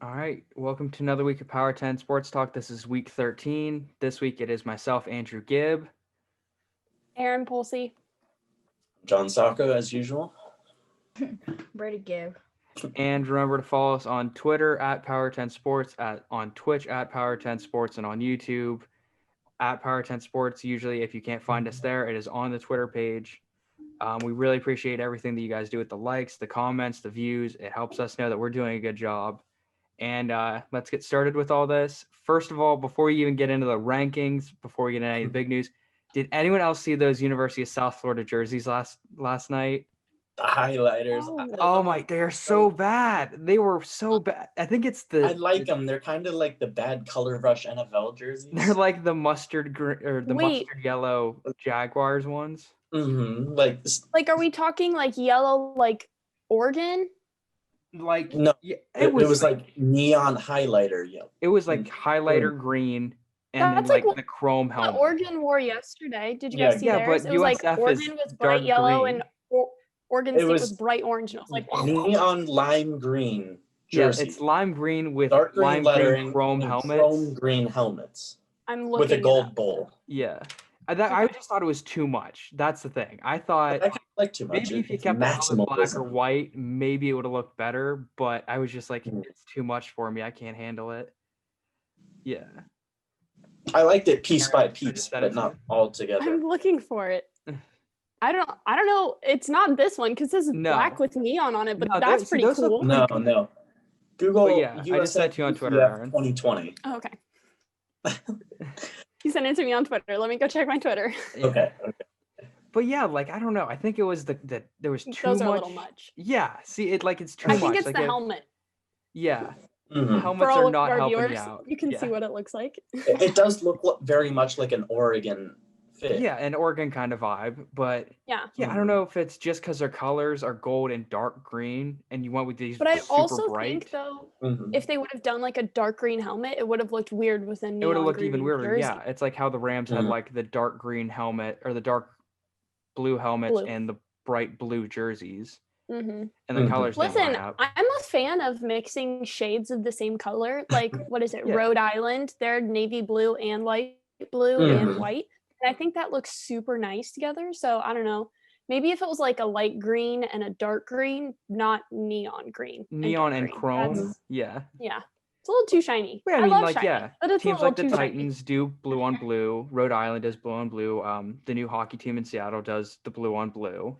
All right, welcome to another week of Power 10 Sports Talk. This is week 13. This week it is myself, Andrew Gibb. Erin Pulsey. John Sacco, as usual. Brady Gibb. And remember to follow us on Twitter at Power 10 Sports, on Twitch at Power 10 Sports, and on YouTube at Power 10 Sports. Usually, if you can't find us there, it is on the Twitter page. We really appreciate everything that you guys do with the likes, the comments, the views. It helps us know that we're doing a good job. And let's get started with all this. First of all, before you even get into the rankings, before we get into any big news, did anyone else see those University of South Florida jerseys last night? The highlighters. Oh my, they are so bad. They were so bad. I think it's I like them. They're kind of like the bad color rush NFL jerseys. They're like the mustard mustard yellow Jaguars ones. Mm-hmm. Like, are we talking like yellow, like Oregon? Like no, yeah, it was like neon highlighter yellow. It was like highlighter green and then like the chrome helmet. Oregon wore yesterday. Did you guys see theirs? But it was USF like Oregon was bright yellow and Oregon State was bright orange, and I was like neon lime green jersey. Yeah, it's lime green with dark green lime lettering, green chrome helmets. Chrome green helmets. I'm looking with a gold bowl. Yeah. I just thought it was too much. That's the thing. I thought like too much. Maybe if you kept it black or white, maybe it would have looked better. But I was just like, it's too much for me. I can't handle it. Yeah. I liked it piece by piece, but not all together. I'm looking for it. I don't know. It's not this one because this is black with neon on it, but that's pretty cool. No. Google. But yeah, I just sent you on Twitter, Erin. 2020. Oh, okay. You sent it to me on Twitter. Let me go check my Twitter. Okay. But yeah, like I don't know. I think it was there was too Those much. are a little much. Yeah. See, it's too much. I think it's like the helmet. Yeah. Mm-hmm. Helmets are not helping viewers, you out. You can see what it looks like. It does look very much like an Oregon fit. Yeah, an Oregon kind of vibe, but yeah, I don't know if it's just because their colors are gold and dark green, and you went with these. But I also bright. think though, if they would have done like a dark green helmet, it would have looked weird with a neon. It would have looked even weirder. Jersey. Yeah, it's like how the Rams had like the dark green helmet or the dark blue helmets and the bright blue jerseys. Mm-hmm. And the colors. Listen, I'm a fan of mixing shades of the same color. Like, what is it? Yeah. Rhode Island, they're navy blue and light blue and white. And I think that looks super nice together. So I don't know. Maybe if it was like a light green and a dark green, not neon green. Neon and chrome. Yeah. Yeah. It's a little too shiny. Yeah, I mean, like, shiny, teams like the Titans do blue on blue. Rhode Island does blue on blue. The new hockey team in Seattle does the blue on blue.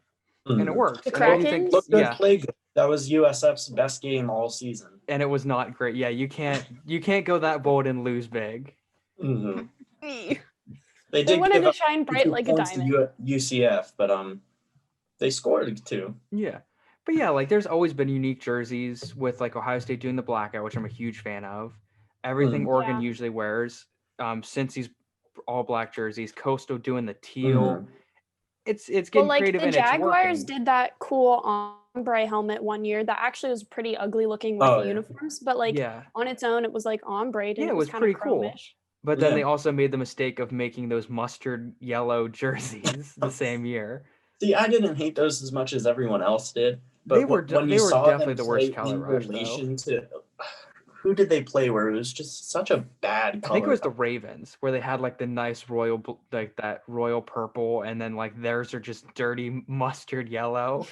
And it works. The Kraken? Play good. That was USF's best game all season. And it was not great. Yeah, you can't go that bold and lose big. Mm-hmm. They wanted to shine bright like a diamond. UCF, but they scored too. Yeah. But yeah, like there's always been unique jerseys with like Ohio State doing the blackout, which I'm a huge fan of. Everything Oregon usually wears, since these all black jerseys, Coastal doing the teal. It's getting creative and it's working. The Jaguars did that cool ombre helmet one year that actually was pretty ugly looking with the uniforms, but on its own it was like ombre and it was pretty cool. But then they also made the mistake of making those mustard yellow jerseys the same year. See, I didn't hate those as much as everyone else did. But they were definitely the worst color rush, though. Who did they play where it was just such a bad color? I think it was the Ravens, where they had like the nice royal, like that royal purple, and then like theirs are just dirty mustard yellow.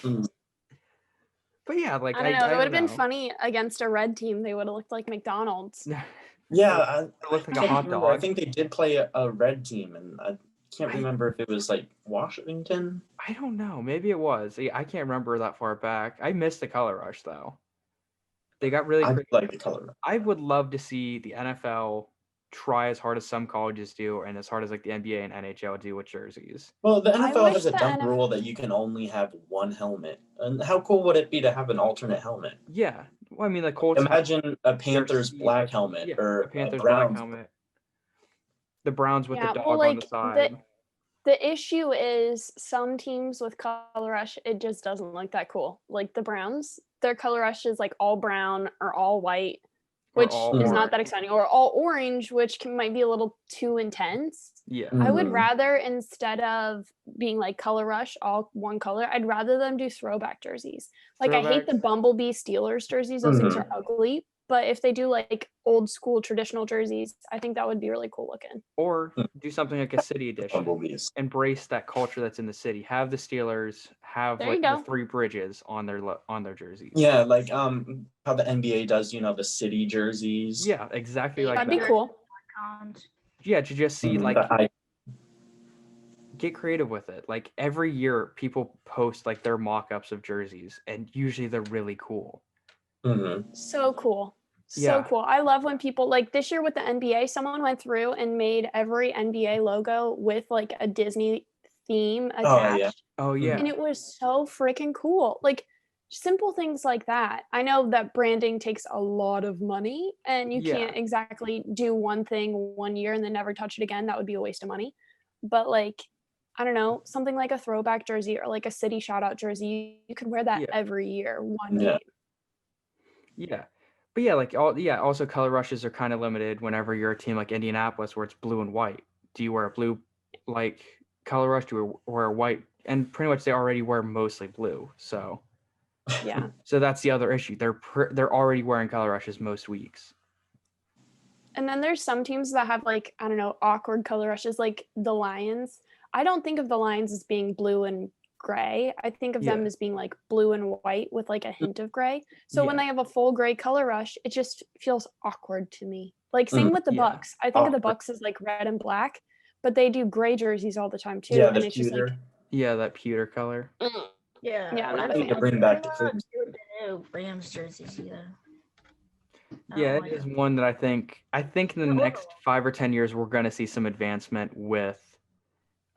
But yeah, like I don't know. It would have been funny against a red team. They would have looked like McDonald's. Yeah, it looked like a hot dog. I think they did play a red team, and I can't remember if it was like Washington. I don't know. Maybe it was. I can't remember that far back. I missed the color rush though. They got really creative. Like the color rush. I would love to see the NFL try as hard as some colleges do and as hard as like the NBA and NHL do with jerseys. Well, the NFL has a dumb rule that you can only have one helmet. And how cool would it be to have an alternate helmet? Yeah. Well, I mean, the Colts. Imagine a Panthers black helmet or a Panthers black helmet. The Browns with the dog on the side. The issue is some teams with color rush, it just doesn't look that cool. Like the Browns, their color rush is like all brown or all white, which is not that exciting, or all orange, which might be a little too intense. Yeah. I would rather, instead of being like color rush, all one color, I'd rather them do throwback jerseys. Like I hate the Bumblebee Steelers jerseys. Those things are ugly. But if they do like old school traditional jerseys, I think that would be really cool looking. Or do something like a city edition. Bumblebees. Embrace that culture that's in the city. Have the Steelers have There like you the go. 3 bridges on their jerseys. Yeah, like how the NBA does, the city jerseys. Yeah, exactly like That'd that. be cool. Yeah, to just see like I get creative with it. Like every year people post like their mock-ups of jerseys and usually they're really cool. So cool. So Yeah. cool. I love when people like this year with the NBA, someone went through and made every NBA logo with like a Disney theme attached. Oh yeah. And it was so freaking cool. Like simple things like that. I know that branding takes a lot of money and you can't exactly do one thing one year and then never touch it again. That would be a waste of money. But like, I don't know, something like a throwback jersey or like a city shout out jersey, you could wear that every year, one game. Yeah. But yeah, like also color rushes are kind of limited whenever you're a team like Indianapolis where it's blue and white. Do you wear a blue like color rush? Do you wear a white? And pretty much they already wear mostly blue. So yeah. So that's the other issue. They're already wearing color rushes most weeks. And then there's some teams that have like, I don't know, awkward color rushes like the Lions. I don't think of the Lions as being blue and gray. I think of them as being like blue and white with like a hint of gray. So when they have a full gray color rush, it just feels awkward to me. Like same with the Bucks. I think of the Bucks as like red and black, but they do gray jerseys all the time too. Yeah, and it's just like that pewter color. Yeah, I'm not a need to fan. bring back the new Rams jerseys either. Yeah, it is one that I think in the next 5 or 10 years we're going to see some advancement with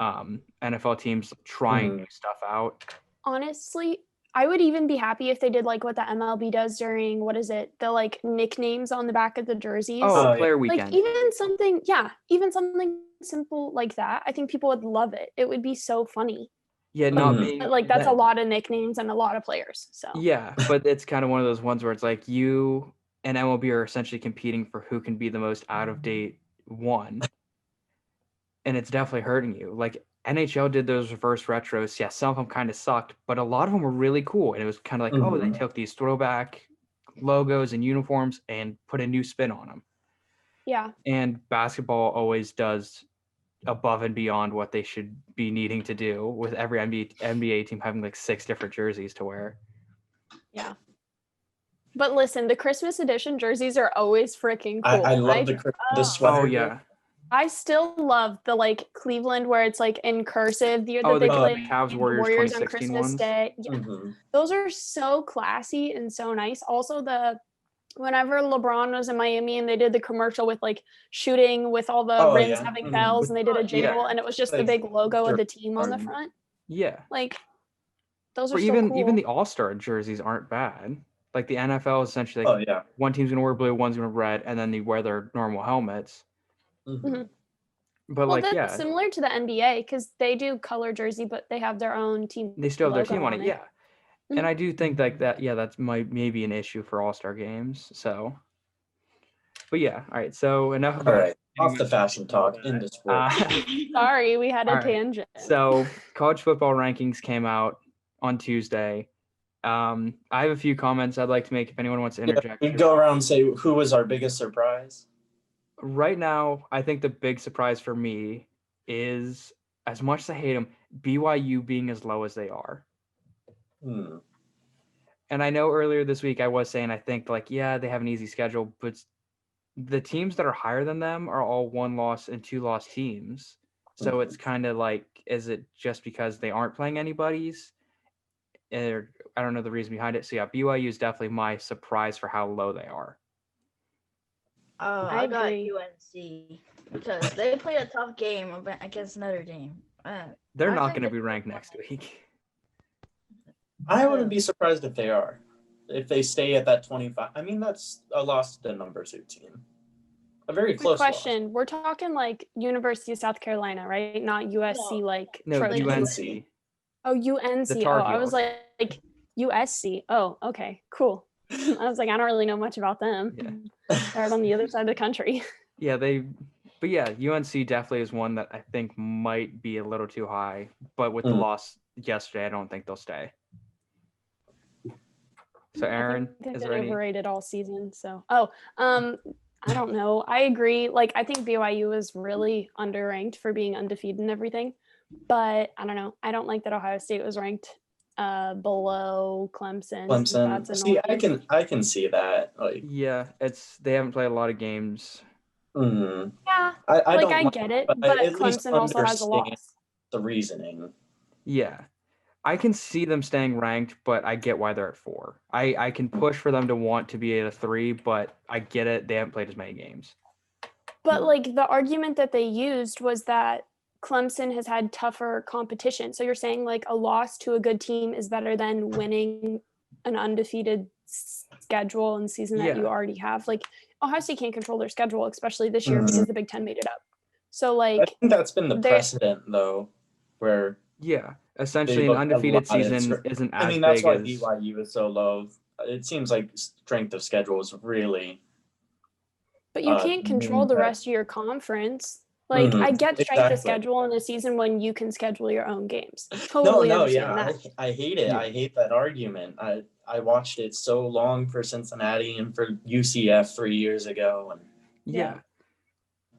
NFL teams trying new stuff out. Honestly, I would even be happy if they did like what the MLB does during the like nicknames on the back of the jerseys. Player weekend. Like even something simple like that. I think people would love it. It would be so funny. Yeah, not being like that's a lot of nicknames and a lot of players. So yeah, but it's kind of one of those ones where it's like you and MLB are essentially competing for who can be the most out of date one, and it's definitely hurting you. Like NHL did those reverse retros. Yeah, some of them kind of sucked, but a lot of them were really cool. And it was kind of like, they took these throwback logos and uniforms and put a new spin on them. Yeah. And basketball always does above and beyond what they should be needing to do with every NBA team having like 6 different jerseys to wear. Yeah. But listen, the Christmas edition jerseys are always freaking cool. I love the sweater. Oh yeah. I still love the like Cleveland where it's like in cursive. The year that they played Cavs Warriors on Christmas ones. Day. Yeah. Those are so classy and so nice. Also whenever LeBron was in Miami and they did the commercial with like shooting with all the rims having bells and they did a jingle and it was just the big logo of the team on the front. Yeah. Like those are even, so cool. Even the All-Star jerseys aren't bad. Like the NFL is essentially like one team's gonna wear blue, one's gonna wear red, and then they wear their normal helmets. But that's similar to the NBA because they do color jersey, but they have their own team. They still have their team on it, yeah. And I do think like that, that's maybe an issue for All-Star games. So, but yeah, all right. So enough about off the fashion talk into sports. Sorry, we had a tangent. So college football rankings came out on Tuesday. I have a few comments I'd like to make if anyone wants to interject. We'd go around and say who was our biggest surprise. Right now, I think the big surprise for me is, as much as I hate them, BYU being as low as they are. And I know earlier this week I was saying I think they have an easy schedule, but the teams that are higher than them are all 1-loss and 2-loss teams. So it's kind of like, is it just because they aren't playing anybody's? I don't know the reason behind it. So yeah, BYU is definitely my surprise for how low they are. I got UNC because they played a tough game against Notre Dame. They're not going to be ranked next week. I wouldn't be surprised if they are. If they stay at that 25. I mean, that's a loss to the number 2 team. A very close question. loss. We're talking like University of South Carolina, right? Not USC No, Trojans. UNC. Oh, UNC. I was like USC. Oh, okay, cool. I was like, I don't really know much about them. Yeah. They're on the other side of the country. Yeah, UNC definitely is one that I think might be a little too high. But with the loss yesterday, I don't think they'll stay. So Erin, they've is been there any? overrated all season. So, I don't know. I agree. Like, I think BYU is really underranked for being undefeated and everything. But I don't know. I don't like that Ohio State was ranked below Clemson. Clemson. That's See, annoying. I can see that. Like, Yeah, they haven't played a lot of games. Yeah, I like don't I mind, get it, but I but at least Clemson also has a understand loss. the reasoning. Yeah. I can see them staying ranked, but I get why they're at 4. I can push for them to want to be at a 3, but I get it. They haven't played as many games. But like the argument that they used was that Clemson has had tougher competition. So you're saying like a loss to a good team is better than winning an undefeated schedule and season that you Yeah. already have. Like Ohio State can't control their schedule, especially this year Mhm. because the Big Ten made it up. So I like think that's been the they precedent, though, where Yeah. they Essentially, an look a undefeated lot at. season isn't I as mean, that's big why as. BYU is so low. It seems like strength of schedule is really. but you can't control the rest of your conference. Like I get strength of Exactly. schedule in a season when you can schedule your own games. No, Totally no, understand yeah, that. I hate it. Yeah. I hate that argument. I watched it so long for Cincinnati and for UCF 3 years ago, and Yeah.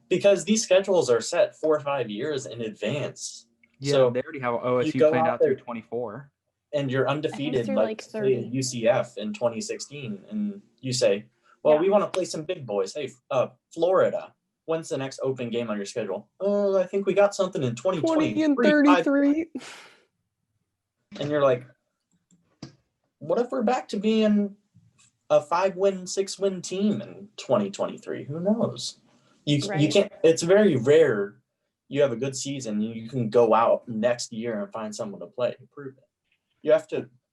because these schedules are set 4 or 5 years in advance. Yeah. So They already have you OSU go planned out out through there 24. and you're I think undefeated, through like say 30. UCF in 2016, and you say, well, we want to play some big boys. Hey, Florida, when's the next open game on your schedule? Oh, I think we got something in 20 and 2023. 33. And you're like, what if we're back to being a 5-win, 6-win team in 2023? Who knows? You can't. It's very rare you have a good season. You can go out next year and find someone to play to prove it.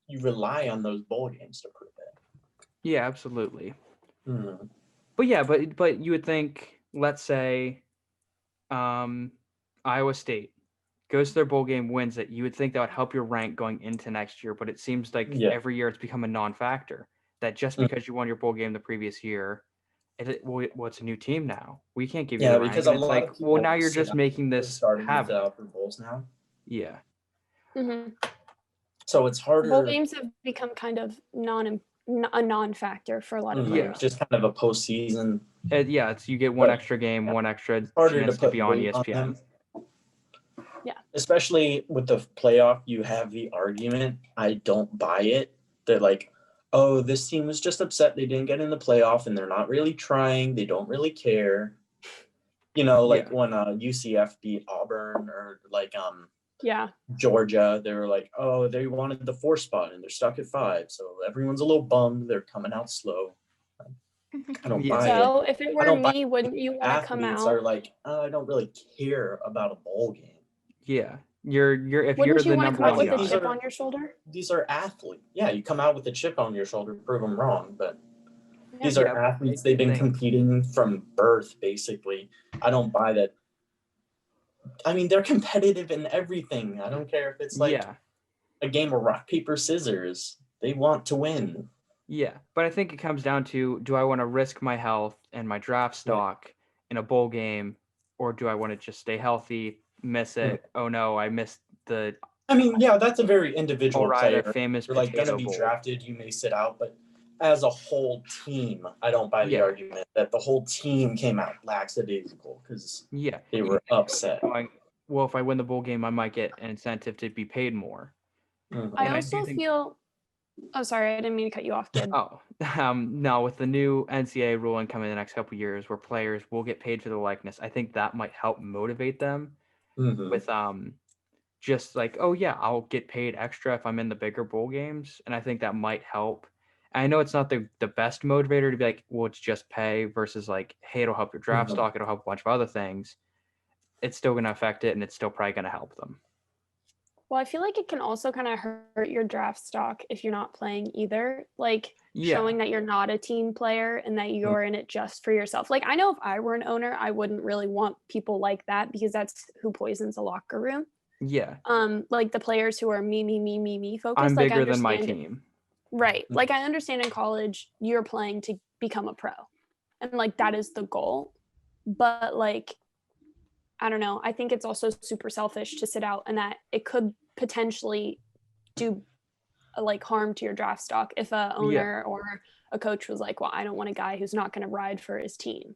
You rely on those bowl games to prove it. Yeah, absolutely. Mm-hmm. But yeah, but you would think, let's say, Iowa State goes to their bowl game, wins it. You would think that would help your rank going into next year, but it seems like every year it's become a non-factor. That just because you won your bowl game the previous year, it's a new team now. We can't give you the rank. Because And a it's lot like, of people now you're just making this starting to sit habit. out for bowls now. Yeah. Mm-hmm. So it's harder. Bowl games have become kind of a non-factor for a lot of players. Just kind of a postseason. It's you get one extra game, one extra chance to be on ESPN. Yeah. Especially with the playoff, you have the argument. I don't buy it. They're like, oh, this team was just upset they didn't get in the playoff, and they're not really trying. They don't really care. When UCF beat Auburn or Georgia, they were like, oh, they wanted the 4 spot and they're stuck at 5, so everyone's a little bummed. They're coming out slow. I don't buy it. So if it were me, wouldn't you want to come out? Are like, oh, I don't really care about a bowl game. Yeah, if wouldn't you're the want to number come out one with guy. a chip on your shoulder? These are athletes. Yeah, you come out with a chip on your shoulder, prove them wrong, but these are athletes. They've been competing from birth, basically. I don't buy that. I mean, they're competitive in everything. I don't care if it's like a game of rock, paper, scissors. They want to win. Yeah, but I think it comes down to, do I want to risk my health and my draft stock in a bowl game, or do I want to just stay healthy, miss it? Oh no, I missed the. I mean, yeah, that's a very individual player. Famous You're like going to be drafted, you may sit out, but as a whole team, I don't buy the argument that the whole team came out lackadaisical because they were upset. Well, if I win the bowl game, I might get an incentive to be paid more. Mm-hmm. I also feel. Oh, sorry, I didn't mean to cut you off, kid. No, with the new NCAA ruling coming in the next couple of years, where players will get paid for the likeness, I think that might help motivate them with just like, oh yeah, I'll get paid extra if I'm in the bigger bowl games, and I think that might help. I know it's not the best motivator to be like, well, it's just pay versus like, hey, it'll help your draft stock, it'll help a bunch of other things. It's still going to affect it, and it's still probably going to help them. Well, I feel like it can also kind of hurt your draft stock if you're not playing either. Like showing that you're not a team player and that you're in it just for yourself. Like I know if I were an owner, I wouldn't really want people like that because that's who poisons the locker room. Yeah. Like the players who are me focused. I'm bigger than my team. Right. Like I understand in college you're playing to become a pro. And like that is the goal. But like I don't know. I think it's also super selfish to sit out and that it could potentially do like harm to your draft stock if a owner or a coach was like, well, I don't want a guy who's not going to ride for his team.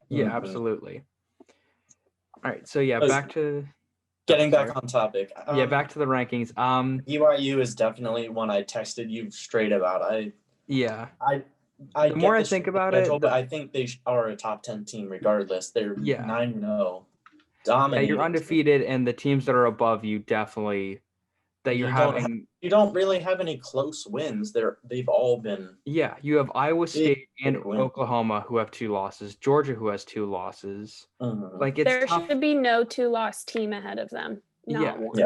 Yeah, absolutely. All right, so back to back on topic. Back to the rankings. BYU is definitely one I texted you straight about. I the more I think about it, but I think they are a top 10 team regardless. They're 9-0, dominating. You're undefeated, and the teams that are above you definitely that you're having. You don't really have any close wins. They've all been. Yeah, you have Iowa State and Oklahoma who have 2 losses. Georgia who has 2 losses. Like there should be no 2-loss team ahead of them. Not one. Yeah.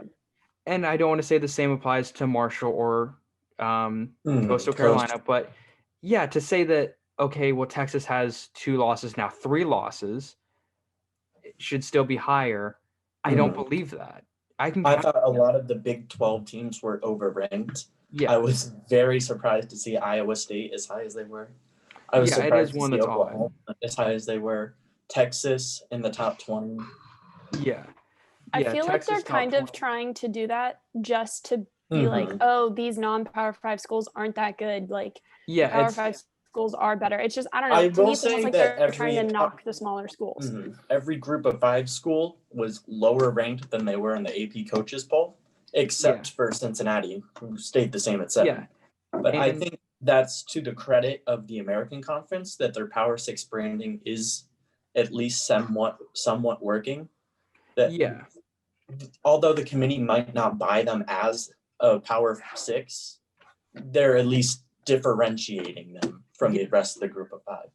And I don't want to say the same applies to Marshall or Coastal Carolina, but to say that Texas has 2 losses now, 3 losses, it should still be higher. I don't believe that. I thought a lot of the Big 12 teams were overranked. Yeah. I was very surprised to see Iowa State as high as they were. I was surprised to see Oklahoma as high as they were. Texas in the top 20. Yeah. I feel like they're kind of trying to do that just to be like, oh, these non-Power 5 schools aren't that good. Like, Power 5 schools are better. It's just, I don't know. To me, it feels like they're trying to knock the smaller schools. Every group of 5 school was lower ranked than they were in the AP coaches poll, except for Cincinnati, who stayed the same at 7. Yeah. But I think that's to the credit of the American Conference that their Power 6 branding is at least somewhat working. Although the committee might not buy them as a Power 6, they're at least differentiating them from the rest of the group of 5.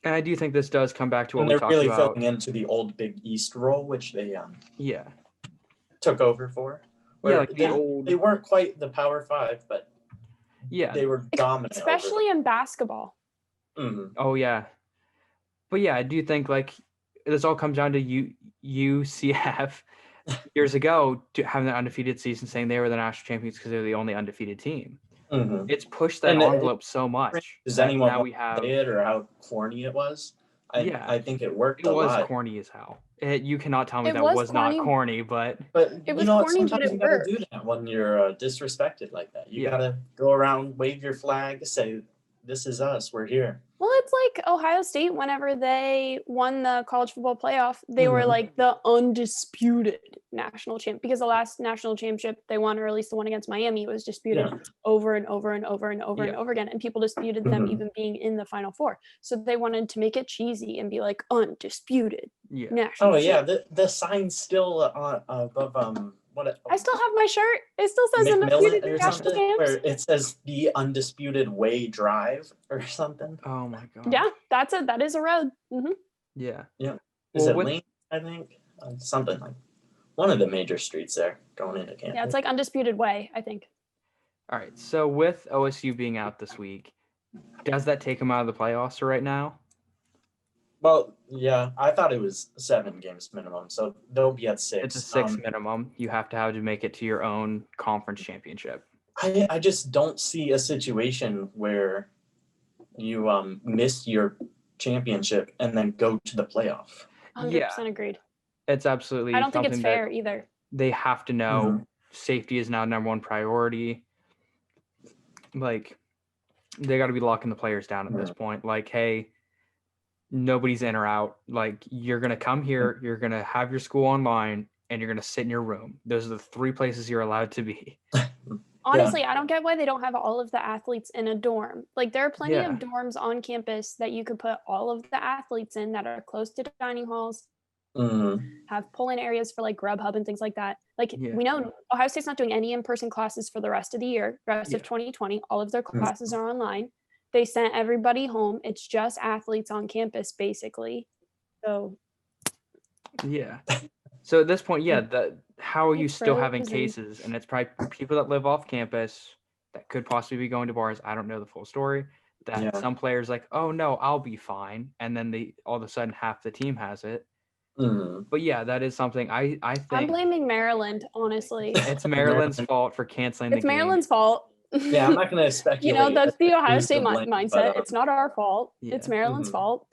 And I do think this does come back to what we talked about. They're really filling into the old Big East role, which they took over for. They weren't quite the Power 5, but they were dominant. Especially in basketball. Oh, yeah. But I do think this all comes down to UCF years ago to having an undefeated season, saying they were the national champions because they're the only undefeated team. It's pushed that envelope so much. Does anyone now we have it or how corny it was? I think it worked. It was corny as hell. You cannot tell me that was not corny, but it was corny. Sometimes you gotta do that when you're disrespected like that. You gotta go around, wave your flag, say, "This is us. We're here." Well, it's like Ohio State, whenever they won the college football playoff, they were like the undisputed national champ, because the last national championship they won, or at least the one against Miami, was disputed over and over and over and over and over again. And people disputed them even being in the Final Four. So they wanted to make it cheesy and be like undisputed national champ. The sign's still above I still have my shirt. It still says undisputed national champs. Where it says the undisputed way drive or something. Oh my god. Yeah, that is a road. Yeah. Is it Lane? I think something like one of the major streets there going into campus. Yeah, it's like Undisputed Way, I think. All right. So with OSU being out this week, does that take them out of the playoffs right now? Well, yeah, I thought it was 7 games minimum, so they'll be at 6. It's a 6 minimum. You have to make it to your own conference championship. I just don't see a situation where you miss your championship and then go to the playoff. 100% agreed. It's absolutely. I don't think it's fair either. They have to know safety is now number 1 priority. Like, they got to be locking the players down at this point. Like, hey, nobody's in or out. Like, you're going to come here, you're going to have your school online, and you're going to sit in your room. Those are the 3 places you're allowed to be. Honestly, I don't get why they don't have all of the athletes in a dorm. Like, there are plenty of dorms on campus that you could put all of the athletes in that are close to dining halls, have pull-in areas for like Grubhub and things like that. Like, we know Ohio State's not doing any in-person classes for the rest of the year, rest of 2020. All of their classes are online. They sent everybody home. It's just athletes on campus, basically. So, So at this point, how are you still having cases? And it's probably people that live off campus that could possibly be going to bars. I don't know the full story. That some players like, oh no, I'll be fine, and then all of a sudden half the team has it. But that is something I think. I'm blaming Maryland, honestly. It's Maryland's fault for canceling the game. It's Maryland's fault. I'm not going to speculate. That's the Ohio State mindset. It's not our fault. It's Maryland's fault.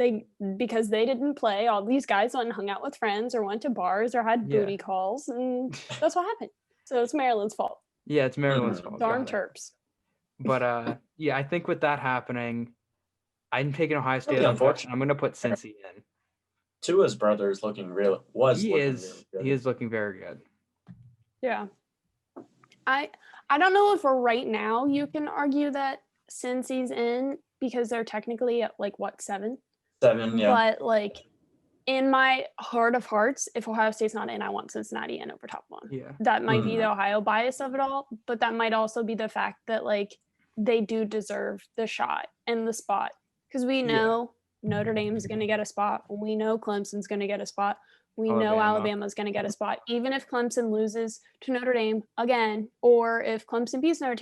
Because they didn't play. All these guys went and hung out with friends or went to bars or had booty calls, and that's what happened. So it's Maryland's fault. Yeah, it's Maryland's fault. Darn Terps. But yeah, I think with that happening, I'm taking Ohio State. Really unfortunate. I'm going to put Cincy in. Tua's brother is looking really good. He is looking very good. Yeah. I don't know if right now you can argue that Cincy's in because they're technically at like what 7? 7, yeah. But like in my heart of hearts, if Ohio State's not in, I want Cincinnati in over top one. Yeah. That might be the Ohio bias of it all, but that might also be the fact that like they do deserve the shot and the spot because we know Notre Dame's going to get a spot. We know Clemson's going to get a spot. We know Alabama's going to get a spot. Even if Clemson loses to Notre Dame again, or if Clemson beats Notre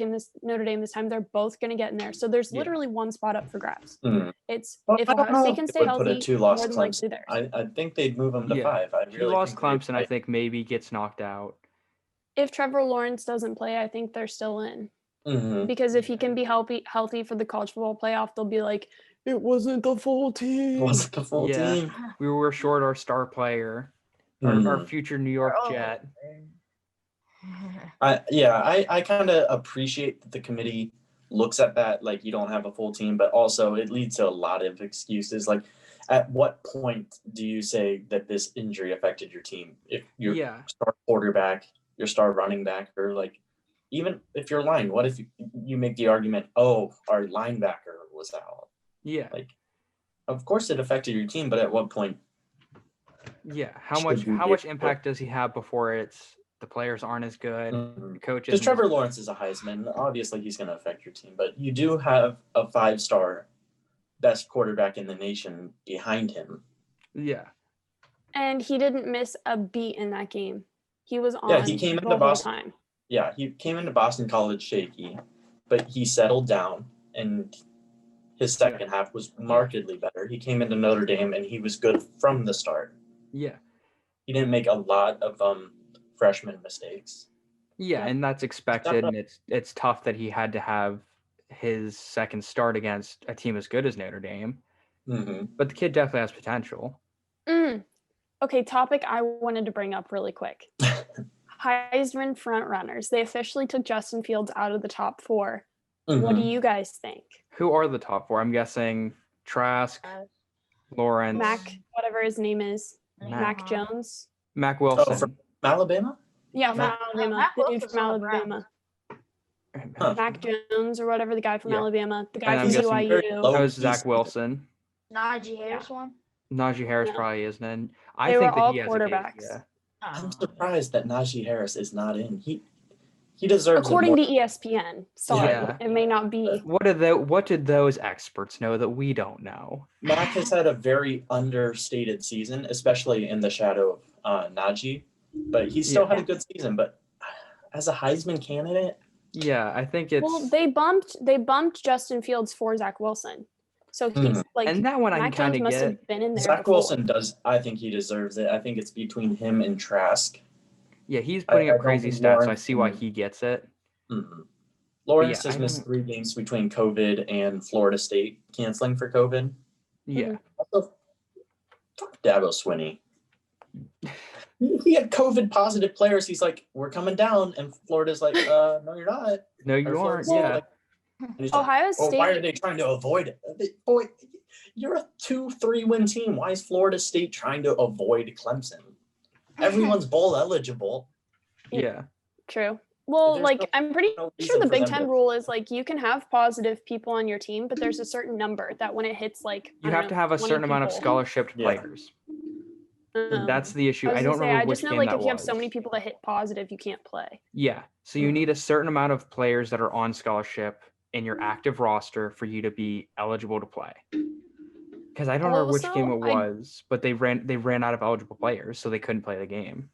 Dame this time, they're both going to get in there. So there's literally one spot up for grabs. It's if Ohio State can stay healthy, more than likely theirs. I think they'd move them to 5. Lost Clemson, I think maybe gets knocked out. If Trevor Lawrence doesn't play, I think they're still in. Because if he can be healthy for the college football playoff, they'll be like, it wasn't the full team. Team. We were short our star player, our future New York Jet. I kind of appreciate that the committee looks at that, like you don't have a full team, but also it leads to a lot of excuses. Like, at what point do you say that this injury affected your team? If your star quarterback, your star running back, or like even if you're lying, what if you make the argument, oh, our linebacker was out? Yeah. Like, of course it affected your team, but at what point? Yeah. How much impact does he have before it's the players aren't as good? The coaches. Because Trevor Lawrence is a Heisman. Obviously, he's going to affect your team, but you do have a 5-star best quarterback in the nation behind him. Yeah. And he didn't miss a beat in that game. He was on. Yeah, he came into Boston. Time. Yeah, he came into Boston College shaky, but he settled down, and his second half was markedly better. He came into Notre Dame, and he was good from the start. Yeah. He didn't make a lot of freshman mistakes. Yeah, and that's expected, and it's tough that he had to have his second start against a team as good as Notre Dame. But the kid definitely has potential. Okay, topic I wanted to bring up really quick. Heisman front runners. They officially took Justin Fields out of the top 4. What do you guys think? Who are the top 4? I'm guessing Trask, Lawrence, Mac, whatever his name is, Mac Jones, Mac Wilson. Oh, from Alabama? Yeah, from Alabama. The dude from Alabama. Mac Jones or whatever, the guy from Alabama. The guy from BYU. That was Zach Wilson. Najee Harris one? Najee Harris probably isn't in. They were all quarterbacks. I'm surprised that Najee Harris is not in. He deserves. According to ESPN. Sorry, it may not be. What did those experts know that we don't know? Mac has had a very understated season, especially in the shadow of Najee. But he still had a good season. But as a Heisman candidate, I think it's. Well, they bumped Justin Fields for Zach Wilson. So he's like, and that one I kind of must have been in there. Zach Wilson does. I think he deserves it. I think it's between him and Trask. Yeah, he's putting up crazy stats, so I see why he gets it. Lawrence has missed 3 games between COVID and Florida State canceling for COVID. Yeah. Also, fuck Dabo Swinney. He had COVID positive players. He's like, we're coming down, and Florida's like, no, you're not. No, you aren't. Yeah. Ohio State. Why are they trying to avoid it? Boy, you're a 2-3 win team. Why is Florida State trying to avoid Clemson? Everyone's bowl eligible. Yeah. True. Well, I'm pretty sure the Big Ten rule is like you can have positive people on your team, but there's a certain number that when it hits you have to have a certain amount of scholarship players. That's the issue. I don't remember which game that was. I just know if you have so many people that hit positive, you can't play. Yeah. So you need a certain amount of players that are on scholarship in your active roster for you to be eligible to play. Because I don't remember which game it was, but they ran out of eligible players, so they couldn't play the game.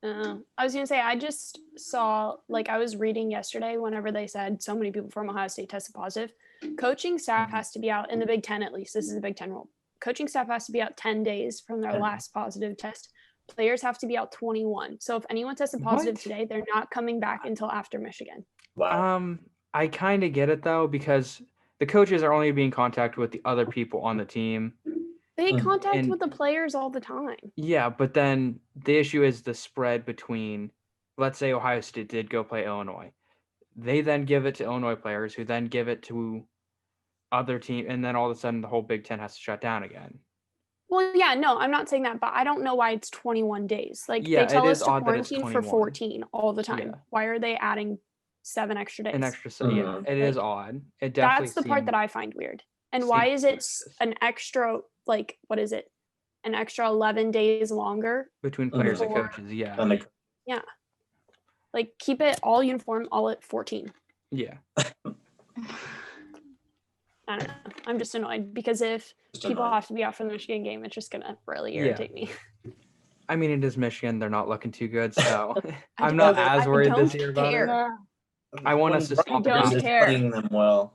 I was gonna say I just saw I was reading yesterday whenever they said so many people from Ohio State tested positive. Coaching staff has to be out in the Big Ten, at least. This is the Big Ten rule. Coaching staff has to be out 10 days from their last positive test. Players have to be out 21. So if anyone tested positive today, they're not coming back until after Michigan. Wow. I kind of get it though, because the coaches are only being in contact with the other people on the team. They contact with the players all the time. Yeah, but then the issue is the spread between, let's say Ohio State did go play Illinois. They then give it to Illinois players, who then give it to other team, and then all of a sudden the whole Big Ten has to shut down again. Well, yeah, no, I'm not saying that, but I don't know why it's 21 days. Like Yeah, they tell it us is to odd that it's quarantine for 21. 14 all the time. Yeah. Why are they adding 7 extra days? An extra, yeah, it is odd. It definitely. That's the part that I find weird. And why is it an extra, like, what is it? An extra 11 days longer between players and coaches? Yeah. Yeah. Like keep it all uniform, all at 14. Yeah. I don't know. I'm just annoyed because if people have to be out for the Michigan game, it's just gonna really irritate me. I mean, it is Michigan. They're not looking too good, so I'm not as worried this year about it. I want us to stop playing them well.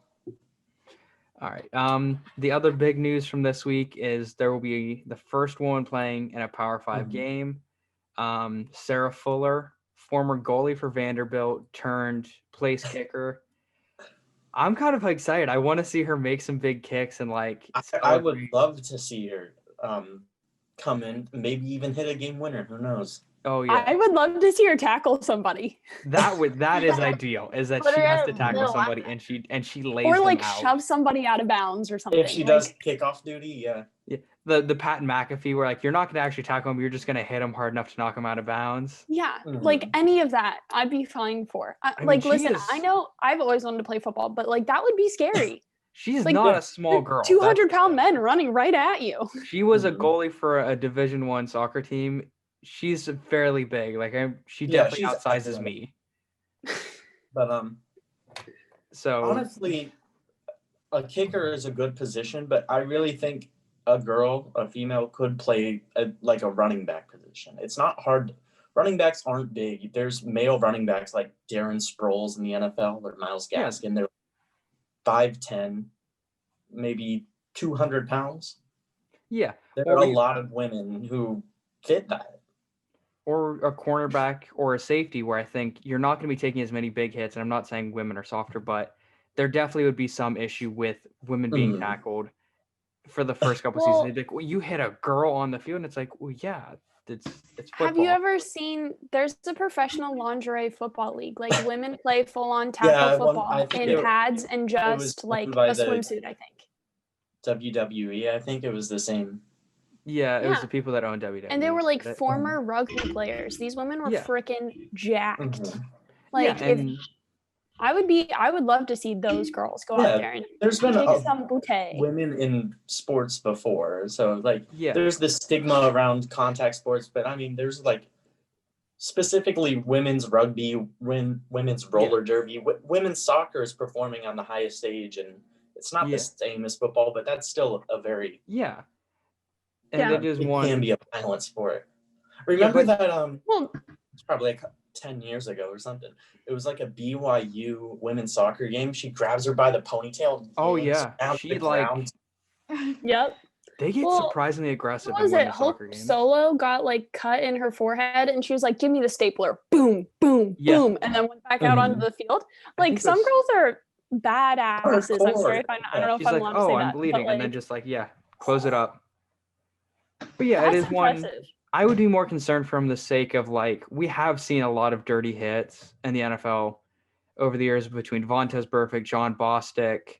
All right. The other big news from this week is there will be the first woman playing in a Power 5 game. Sarah Fuller, former goalie for Vanderbilt turned place kicker. I'm kind of excited. I want to see her make some big kicks and like. I would love to see her come in, maybe even hit a game winner. Who knows? Oh yeah. I would love to see her tackle somebody. That is ideal. Is that she has to tackle somebody and she lays or like them out. shove somebody out of bounds or something. If she does kickoff duty, yeah. The Pat McAfee where like you're not gonna actually tackle him, you're just gonna hit him hard enough to knock him out of bounds. Yeah, like any of that, I'd be fine for. Listen, I know I've always wanted to play football, but like that would be scary. She's like, not a small girl. 200-pound men running right at you. She was a goalie for a Division I soccer team. She's fairly big. Like she definitely outsizes me. But so honestly, a kicker is a good position, but I really think a female could play a running back position. It's not hard. Running backs aren't big. There's male running backs like Darren Sproles in the NFL or Myles Gaskin. They're 5'10", maybe 200 pounds. Yeah. There are a lot of women who fit that. Or a cornerback or a safety where I think you're not going to be taking as many big hits. And I'm not saying women are softer, but there definitely would be some issue with women being tackled for the first couple seasons. They'd be like, well, you hit a girl on the field. And it's like, well, yeah, it's football. Have you ever seen, there's a professional lingerie football league. Like women play full on tackle football in pads and just like a swimsuit, I think. WWE, I think it was the same. Yeah, it was the people that own WWE. And they were like former rugby players. These women were freaking jacked. Like I would love to see those girls go out there and there's been some bouquet. Women in sports before. So there's this stigma around contact sports, but I mean there's like specifically women's rugby, women's roller derby, women's soccer is performing on the highest stage, and it's not the same as football, but that's still a very and it can be a violent sport. Remember that it's probably like 10 years ago or something. It was like a BYU women's soccer game. She grabs her by the ponytail. She like. Yep. They get surprisingly aggressive. What was it? Hope Solo got like cut in her forehead, and she was like, "Give me the stapler!" Boom, boom, boom, and then went back out onto the field. Like some girls are badasses. I'm sorry if I don't know if I'm allowed to say that. I'm bleeding, and then just like close it up. But it is impressive. one. I would be more concerned from the sake of like we have seen a lot of dirty hits in the NFL over the years between Vontaze Burfict, John Bostic,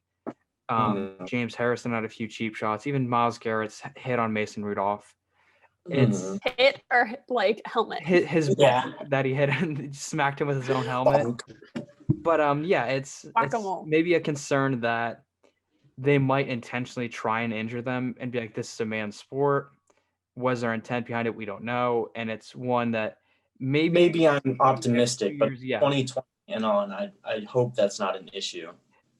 James Harrison had a few cheap shots. Even Myles Garrett's hit on Mason Rudolph. It's hit or like helmet. His that he hit and smacked him with his own helmet. But it's maybe a concern that they might intentionally try and injure them and be like, this is a man's sport. Was there intent behind it? We don't know. And it's one that maybe I'm optimistic, but 2020 and on, I hope that's not an issue.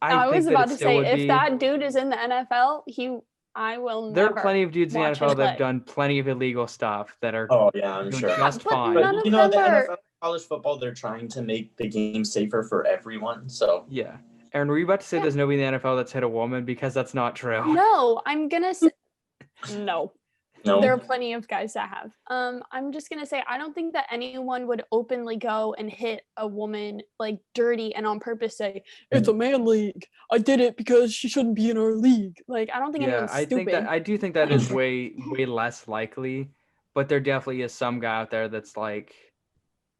I was about to say, if that dude is in the NFL, I will There never are plenty of dudes in the NFL that have done plenty of illegal stuff that are I'm sure. just fine. But the NFL, college football, they're trying to make the game safer for everyone. So Erin, were you about to say there's nobody in the NFL that's hit a woman? Because that's not true. No, I'm gonna say no. No. There are plenty of guys that have. I'm just gonna say I don't think that anyone would openly go and hit a woman like dirty and on purpose say it's a man league. I did it because she shouldn't be in our league. Like I don't think anyone's stupid. I do think that is way less likely, but there definitely is some guy out there that's like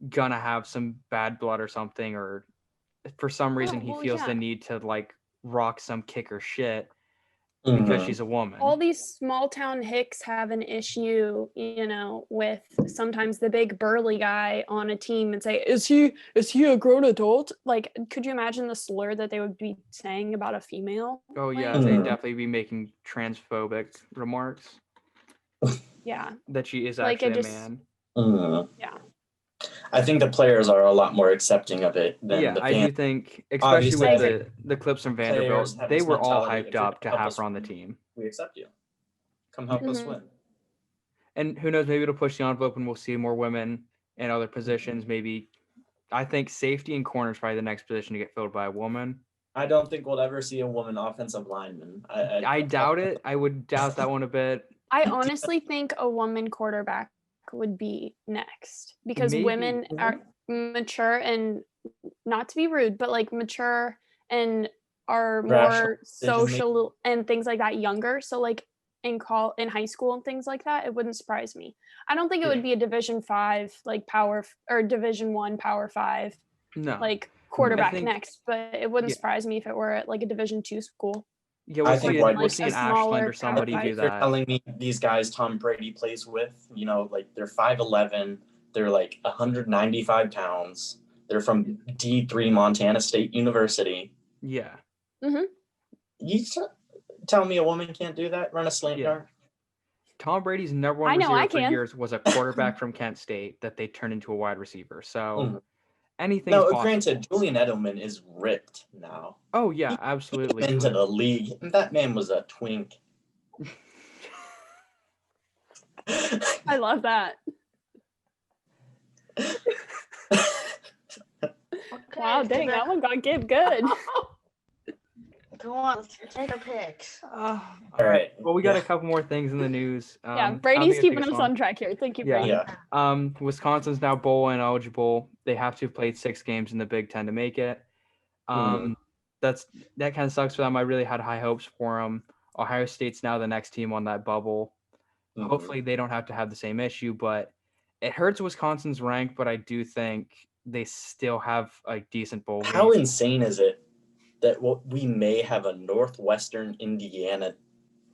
gonna have some bad blood or something, or for some reason he feels the need to like rock some kicker shit because she's a woman. All these small town hicks have an issue, with sometimes the big burly guy on a team and say, is he a grown adult? Like, could you imagine the slur that they would be saying about a female? Oh yeah, they'd definitely be making transphobic remarks. Yeah. That she is actually a man. Yeah. I think the players are a lot more accepting of it than the fans. I do think, especially with the clips from Vanderbilt, they were all hyped up to have her on the team. We accept you. Come help us win. And who knows, maybe it'll push the envelope and we'll see more women in other positions. Maybe, I think safety and corner is probably the next position to get filled by a woman. I don't think we'll ever see a woman offensive lineman. I doubt it. I would doubt that one a bit. I honestly think a woman quarterback would be next because women are mature and, not to be rude, but like mature and are more social and things like that, younger. So like in high school and things like that, it wouldn't surprise me. I don't think it would be a Division 5 like power or Division 1 Power 5 like quarterback next, but it wouldn't surprise me if it were at like a Division 2 school. Yeah, we'll see an Ashland or somebody do that. You're telling me these guys Tom Brady plays with, like they're 5'11", they're like 195 pounds. They're from D3 Montana State University. Yeah. You tell me a woman can't do that? Run a slant yard? Tom Brady's number one receiver for years was a quarterback from Kent State that they turned into a wide receiver. So anything. No, granted, Julian Edelman is ripped now. Oh yeah, absolutely. He came into the league. That man was a twink. I love that. Wow, dang, that one got good. Go on, let's take our picks. All right. Well, we got a couple more things in the news. Brady's keeping us on track here. Thank you, Brady. Wisconsin's now bowl ineligible. They have to have played 6 games in the Big Ten to make it. That kind of sucks for them. I really had high hopes for them. Ohio State's now the next team on that bubble. Hopefully they don't have to have the same issue, but it hurts Wisconsin's rank, but I do think they still have a decent bowl game. How insane is it that we may have a Northwestern Indiana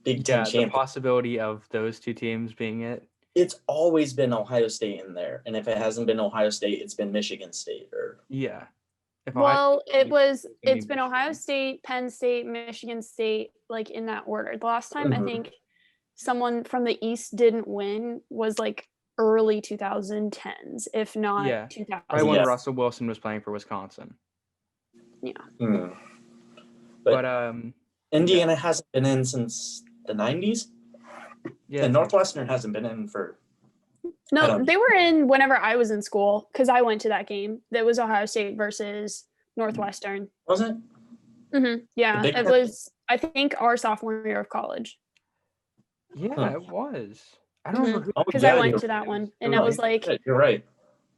Big Ten champion? The possibility of those two teams being it. It's always been Ohio State in there, and if it hasn't been Ohio State, it's been Michigan State It's been Ohio State, Penn State, Michigan State, like in that order. The last time I think someone from the East didn't win was like early 2010s, if not 2000s. Probably when Russell Wilson was playing for Wisconsin. Yeah. But Indiana hasn't been in since the 90s. Yeah. And Northwestern hasn't been in for. No, they were in whenever I was in school because I went to that game. That was Ohio State versus Northwestern. Was it? Yeah, it was. I think our sophomore year of college. Yeah, it was. I don't remember because I went to that one, and I was like, "You're right.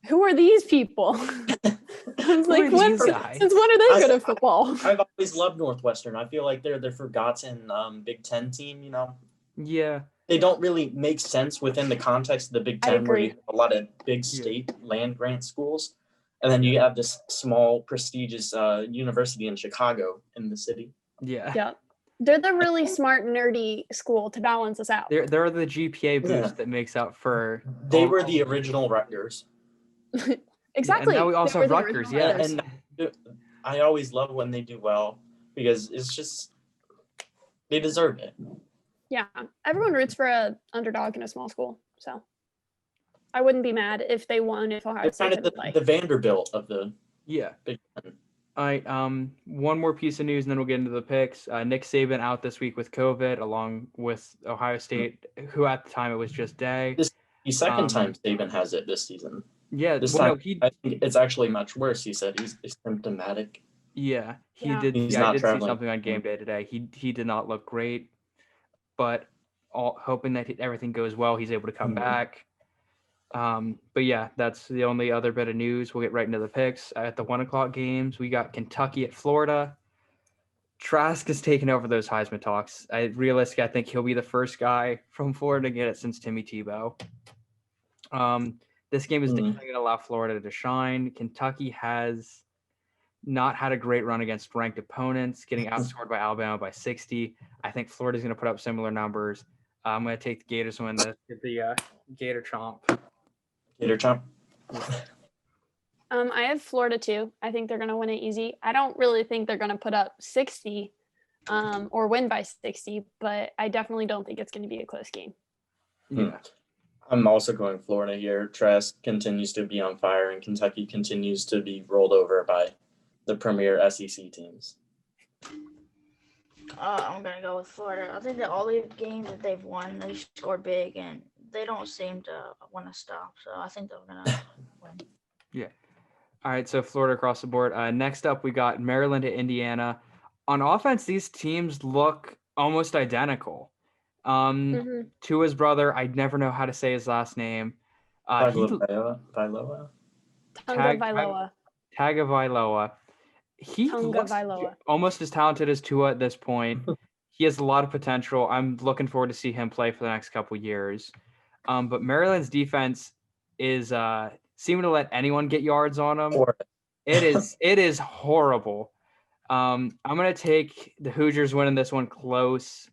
Who are these people?" I was like, since when are they good at football? I've always loved Northwestern. I feel like they're the forgotten Big Ten team. Yeah. They don't really make sense within the context of the Big Ten, where you have a lot of big state land grant schools, and then you have this small, prestigious university in Chicago in the city. Yeah. They're the really smart, nerdy school to balance us out. They're the GPA boost that makes up for. They were the original Rutgers. Exactly. And now we also have Rutgers. Yeah, and I always love when they do well because it's just they deserve it. Yeah, everyone roots for a underdog in a small school, so I wouldn't be mad if they won. If Ohio State kind of the Vanderbilt of the Big Ten. All right, one more piece of news, and then we'll get into the picks. Nick Saban out this week with COVID, along with Ohio State, who at the time it was just Day. This is the second time Saban has it this season. Yeah, this time I think it's actually much worse. He said he's symptomatic. Yeah, he did. I did see something on Game Day today. He did not look great, but hoping that everything goes well, he's able to come back. But yeah, that's the only other bit of news. We'll get right into the picks. At the 1:00 games, we got Kentucky at Florida. Trask is taking over those Heisman talks. Realistically, I think he'll be the first guy from Florida to get it since Timmy Tebow. This game is definitely going to allow Florida to shine. Kentucky has not had a great run against ranked opponents, getting outscored by Alabama by 60. I think Florida's going to put up similar numbers. I'm going to take the Gators to win the Gator Chomp. Gator Chomp. I have Florida too. I think they're going to win it easy. I don't really think they're going to put up 60 or win by 60, but I definitely don't think it's going to be a close game. Yeah. I'm also going Florida here. Trask continues to be on fire, and Kentucky continues to be rolled over by the premier SEC teams. I'm going to go with Florida. I think that all the games that they've won, they score big, and they don't seem to want to stop. So I think they're going to win. Yeah. All right, so Florida across the board. Next up, we got Maryland to Indiana. On offense, these teams look almost identical. Tua's brother, I never know how to say his last name. Tagovailoa. Tagovailoa. He looks almost as talented as Tua at this point. He has a lot of potential. I'm looking forward to see him play for the next couple years. But Maryland's defense is seeming to let anyone get yards on them. It is horrible. I'm going to take the Hoosiers winning this one close.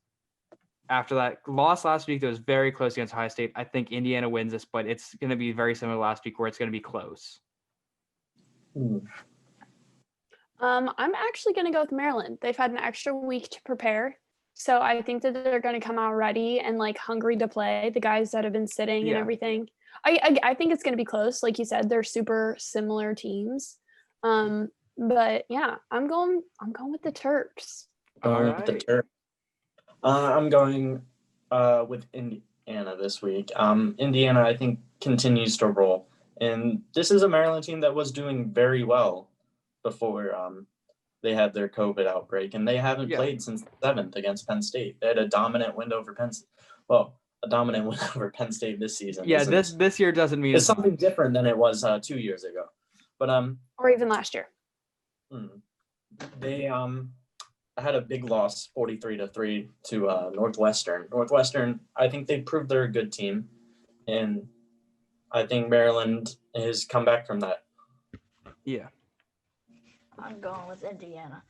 After that loss last week, that was very close against Ohio State. I think Indiana wins this, but it's going to be very similar to last week where it's going to be close. I'm actually going to go with Maryland. They've had an extra week to prepare. So I think that they're going to come out ready and like hungry to play, the guys that have been sitting and everything. I think it's going to be close. Like you said, they're super similar teams. But yeah, I'm going with the Terps. I'm going with Indiana this week. Indiana, I think, continues to roll. And this is a Maryland team that was doing very well before they had their COVID outbreak. And they haven't played since the 7th against Penn State. They had a dominant win over Penn State. Well, a dominant win over Penn State this season. Yeah, this year doesn't mean it's something different than it was 2 years ago. But or even last year. They had a big loss, 43-3 to Northwestern. Northwestern, I think they proved they're a good team, and I think Maryland has come back from that. Yeah. I'm going with Indiana.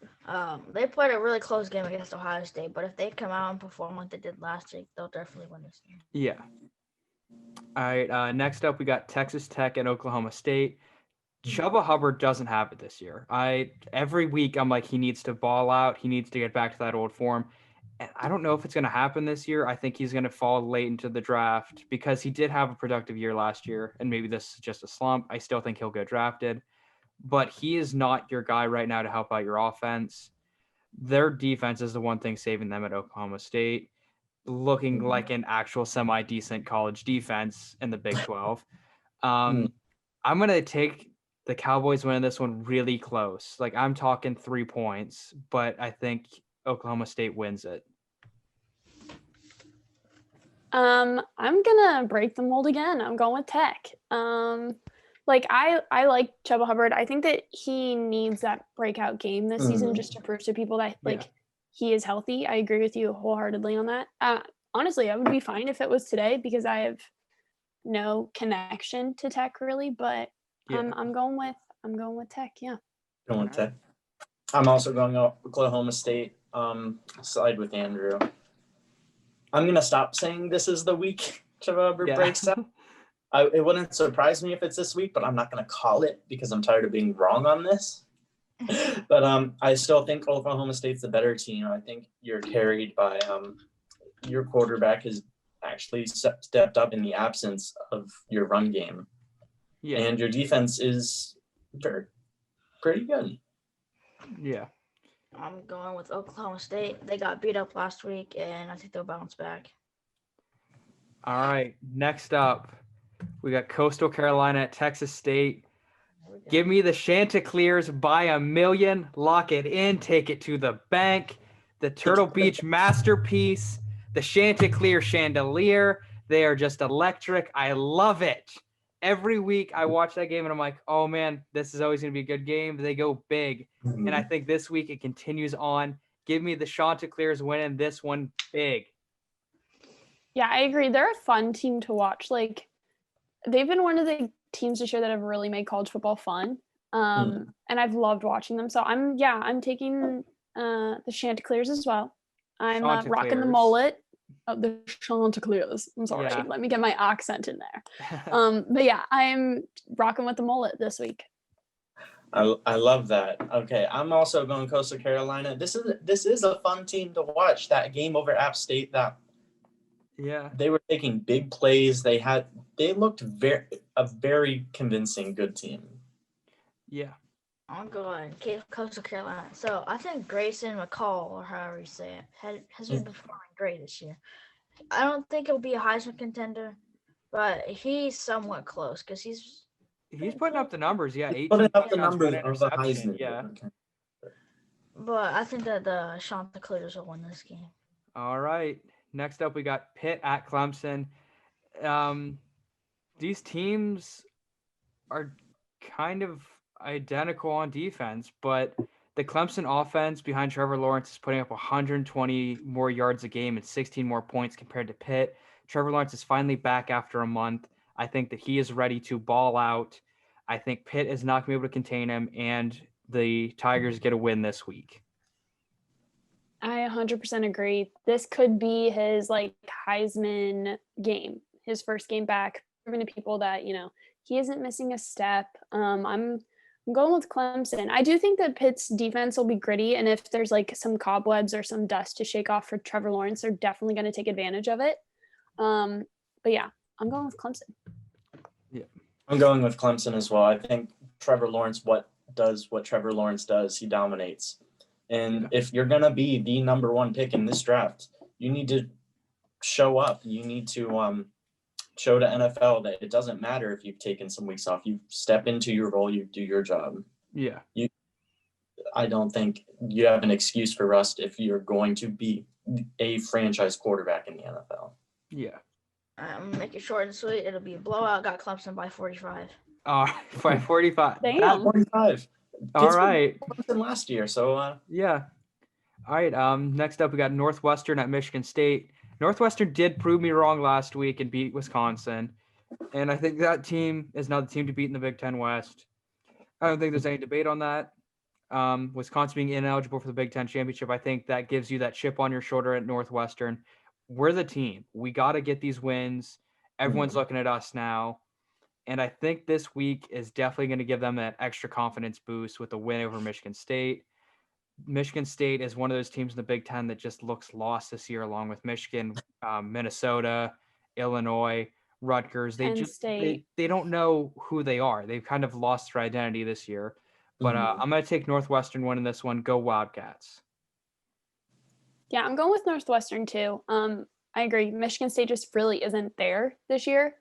They played a really close game against Ohio State, but if they come out and perform like they did last week, they'll definitely win this game. Yeah. All right, next up we got Texas Tech and Oklahoma State. Chuba Hubbard doesn't have it this year. Every week I'm like, he needs to ball out. He needs to get back to that old form. And I don't know if it's going to happen this year. I think he's going to fall late into the draft because he did have a productive year last year. And maybe this is just a slump. I still think he'll get drafted. But he is not your guy right now to help out your offense. Their defense is the one thing saving them at Oklahoma State, looking like an actual semi-decent college defense in the Big 12. I'm going to take the Cowboys winning this one really close. Like, I'm talking 3 points, but I think Oklahoma State wins it. I'm gonna break the mold again. I'm going with Tech. Like I like Chuba Hubbard. I think that he needs that breakout game this season just to prove to people that he is healthy. I agree with you wholeheartedly on that. Honestly, I would be fine if it was today because I have no connection to Tech really, but I'm going with Tech. Yeah. Going with Tech. I'm also going Oklahoma State. Side with Andrew. I'm gonna stop saying this is the week Chuba breaks out. It wouldn't surprise me if it's this week, but I'm not gonna call it because I'm tired of being wrong on this. But I still think Oklahoma State's the better team. I think you're carried by your quarterback has actually stepped up in the absence of your run game. Yeah. And your defense is pretty good. Yeah. I'm going with Oklahoma State. They got beat up last week, and I think they'll bounce back. All right. Next up, we got Coastal Carolina at Texas State. Give me the Chanticleers by a million. Lock it in. Take it to the bank. The Turtle Beach masterpiece. The Chanticleer chandelier. They are just electric. I love it. Every week I watch that game and I'm like, oh man, this is always going to be a good game. They go big. And I think this week it continues on. Give me the Chanticleers winning this one big. Yeah, I agree. They're a fun team to watch. Like, they've been one of the teams this year that have really made college football fun. And I've loved watching them. So I'm taking the Chanticleers as well. I'm rocking the mullet. Oh, the Chanticleers. I'm sorry. Yeah. Let me get my accent in there. But yeah, I'm rocking with the mullet this week. I love that. Okay, I'm also going Coastal Carolina. This is a fun team to watch. That game over App State, they were taking big plays. They looked a very convincing good team. Yeah. I'm going Coastal Carolina. So I think Grayson McCall, or however you say it, has been performing great this year. I don't think he'll be a Heisman contender, but he's somewhat close because he's putting up the numbers. Yeah, 18 putting up the numbers of a Heisman. Yeah. But I think that the Chanticleers will win this game. All right. Next up, we got Pitt at Clemson. These teams are kind of identical on defense, but the Clemson offense behind Trevor Lawrence is putting up 120 more yards a game and 16 more points compared to Pitt. Trevor Lawrence is finally back after a month. I think that he is ready to ball out. I think Pitt is not going to be able to contain him, and the Tigers get a win this week. I 100% agree. This could be his Heisman game, his first game back, proving to people that, he isn't missing a step. I'm going with Clemson. I do think that Pitt's defense will be gritty, and if there's some cobwebs or some dust to shake off for Trevor Lawrence, they're definitely going to take advantage of it. But yeah, I'm going with Clemson. Yeah, I'm going with Clemson as well. I think Trevor Lawrence, what Trevor Lawrence does, he dominates. And if you're going to be the number one pick in this draft, you need to show up. You need to show to NFL that it doesn't matter if you've taken some weeks off. You step into your role, you do your job. Yeah. I don't think you have an excuse for rust if you're going to be a franchise quarterback in the NFL. Yeah. I'm gonna make it short and sweet. It'll be a blowout. Got Clemson by 45. By 45. Damn. 45. All right. Clemson last year, so yeah. All right. Next up, we got Northwestern at Michigan State. Northwestern did prove me wrong last week and beat Wisconsin, and I think that team is now the team to beat in the Big Ten West. I don't think there's any debate on that. Wisconsin being ineligible for the Big Ten championship, I think that gives you that chip on your shoulder at Northwestern. We're the team. We got to get these wins. Everyone's looking at us now. And I think this week is definitely going to give them that extra confidence boost with a win over Michigan State. Michigan State is one of those teams in the Big Ten that just looks lost this year, along with Michigan, Minnesota, Illinois, Rutgers. They don't know who they are. They've kind of lost their identity this year. But I'm going to take Northwestern winning this one. Go Wildcats. Yeah, I'm going with Northwestern too. I agree. Michigan State just really isn't there this year.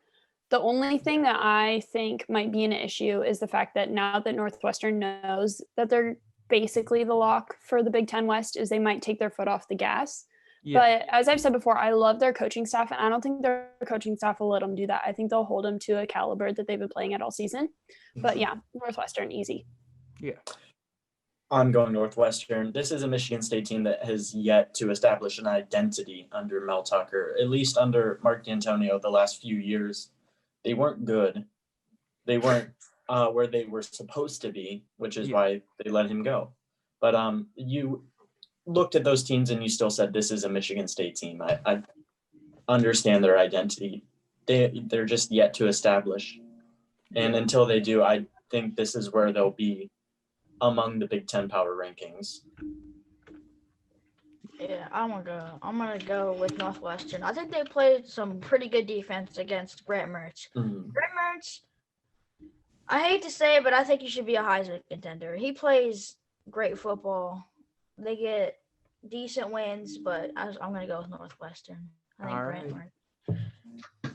The only thing that I think might be an issue is the fact that now that Northwestern knows that they're basically the lock for the Big Ten West, is they might take their foot off the gas. Yeah. But as I've said before, I love their coaching staff, and I don't think their coaching staff will let them do that. I think they'll hold them to a caliber that they've been playing at all season. But yeah, Northwestern, easy. Yeah. I'm going Northwestern. This is a Michigan State team that has yet to establish an identity under Mel Tucker, at least under Mark D'Antonio the last few years. They weren't good. They weren't where they were supposed to be, which is why they let him go. But you looked at those teams and you still said this is a Michigan State team. I understand their identity. They're just yet to establish. And until they do, I think this is where they'll be among the Big Ten power rankings. Yeah, I'm gonna go with Northwestern. I think they played some pretty good defense against Brett Mertz. Brett Mertz, I hate to say it, but I think he should be a Heisman contender. He plays great football. They get decent wins, but I'm gonna go with Northwestern. I think Brett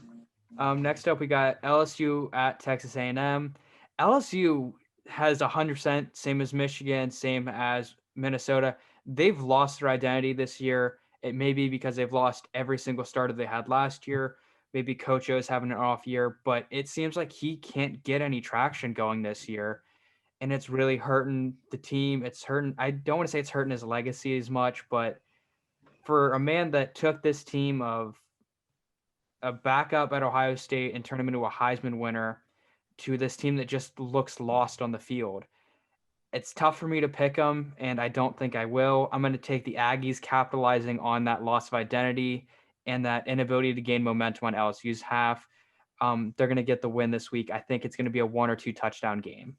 Mertz. Next up, we got LSU at Texas A&M. LSU has 100%, same as Michigan, same as Minnesota. They've lost their identity this year. It may be because they've lost every single starter they had last year. Maybe Coach O is having an off year, but it seems like he can't get any traction going this year. And it's really hurting the team. It's hurting. I don't want to say it's hurting his legacy as much, but for a man that took this team of a backup at Ohio State and turned him into a Heisman winner, to this team that just looks lost on the field. It's tough for me to pick them, and I don't think I will. I'm going to take the Aggies capitalizing on that loss of identity and that inability to gain momentum on LSU's half. They're going to get the win this week. I think it's going to be a 1 or 2 touchdown game.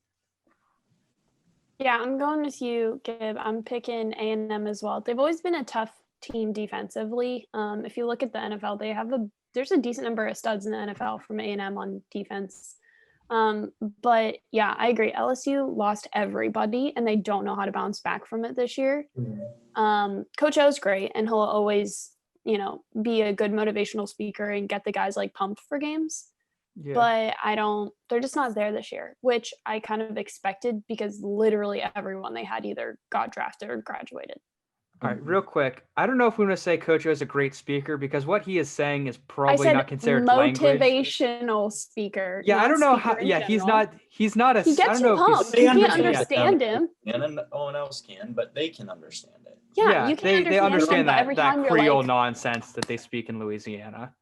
Yeah, I'm going with you, Gib. I'm picking A&M as well. They've always been a tough team defensively. If you look at the NFL, there's a decent number of studs in the NFL from A&M on defense. But yeah, I agree. LSU lost everybody and they don't know how to bounce back from it this year. Coach O's great and he'll always, be a good motivational speaker and get the guys like pumped for games. Yeah. But they're just not there this year, which I kind of expected because literally everyone they had either got drafted or graduated. All right, real quick. I don't know if we want to say Coach O is a great speaker because what he is saying is probably not considered motivational speaker. Yeah, I don't know how. Yeah, he's not. He's not a. He gets you pumped. You can't understand him. And no one else can, but they can understand it. Yeah, you can they understand him, that Creole nonsense that they speak in Louisiana.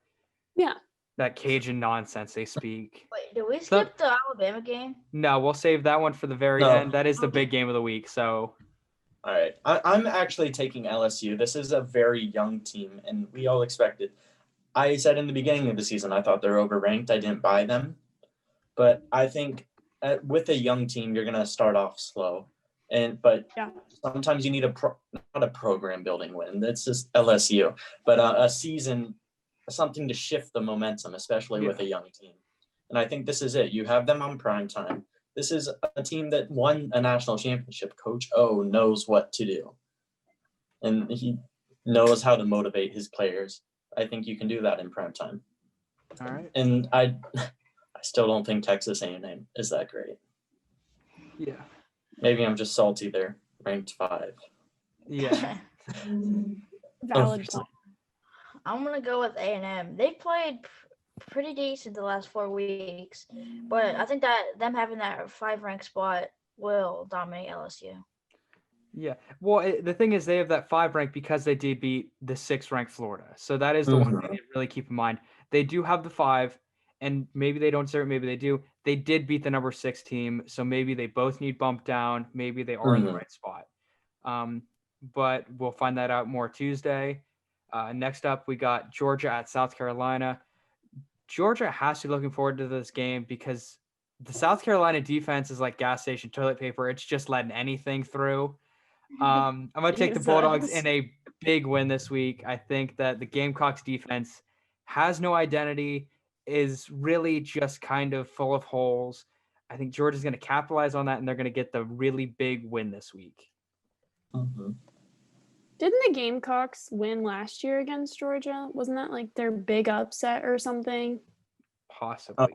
Yeah. That Cajun nonsense they speak. Wait, did we skip the Alabama game? No, we'll save that one for the very end. That is the big game of the week. So. All right. I'm actually taking LSU. This is a very young team, and we all expected. I said in the beginning of the season I thought they're overranked. I didn't buy them. But I think with a young team, you're going to start off slow. But sometimes you need not a program building win. That's just LSU. But a season, something to shift the momentum, especially with a young team. And I think this is it. You have them on prime time. This is a team that won a national championship. Coach O knows what to do. And he knows how to motivate his players. I think you can do that in prime time. All right. And I still don't think Texas A&M is that great. Yeah. Maybe I'm just salty they're ranked 5. Yeah. Valid point. I'm going to go with A&M. They played pretty decent the last 4 weeks, but I think that them having that 5 ranked spot will dominate LSU. Yeah, well, the thing is they have that 5 rank because they did beat the 6 ranked Florida, so that is the one thing to really keep in mind. They do have the 5, and maybe they don't deserve it, maybe they do. They did beat the number 6 team, so maybe they both need bumped down. Maybe they are in the right spot. But we'll find that out more Tuesday. Next up, we got Georgia at South Carolina. Georgia has to be looking forward to this game because the South Carolina defense is like gas station toilet paper. It's just letting anything through. I'm going to take the Bulldogs in a big win this week. I think that the Gamecocks defense has no identity, is really just kind of full of holes. I think Georgia's going to capitalize on that, and they're going to get the really big win this week. Didn't the Gamecocks win last year against Georgia? Wasn't that like their big upset or something? Possibly.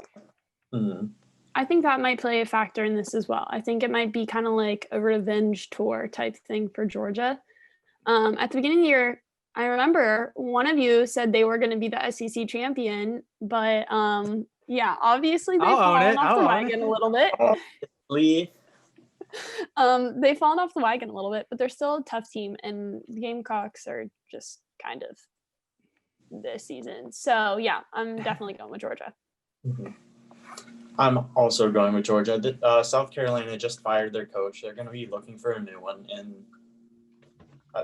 I think that might play a factor in this as well. I think it might be kind of like a revenge tour type thing for Georgia. At the beginning of the year, I remember one of you said they were going to be the SEC champion, but obviously they've fallen off the wagon a little bit. They've fallen off the wagon a little bit, but they're still a tough team, and the Gamecocks are just kind of this season. So yeah, I'm definitely going with Georgia. I'm also going with Georgia. South Carolina just fired their coach. They're going to be looking for a new one, and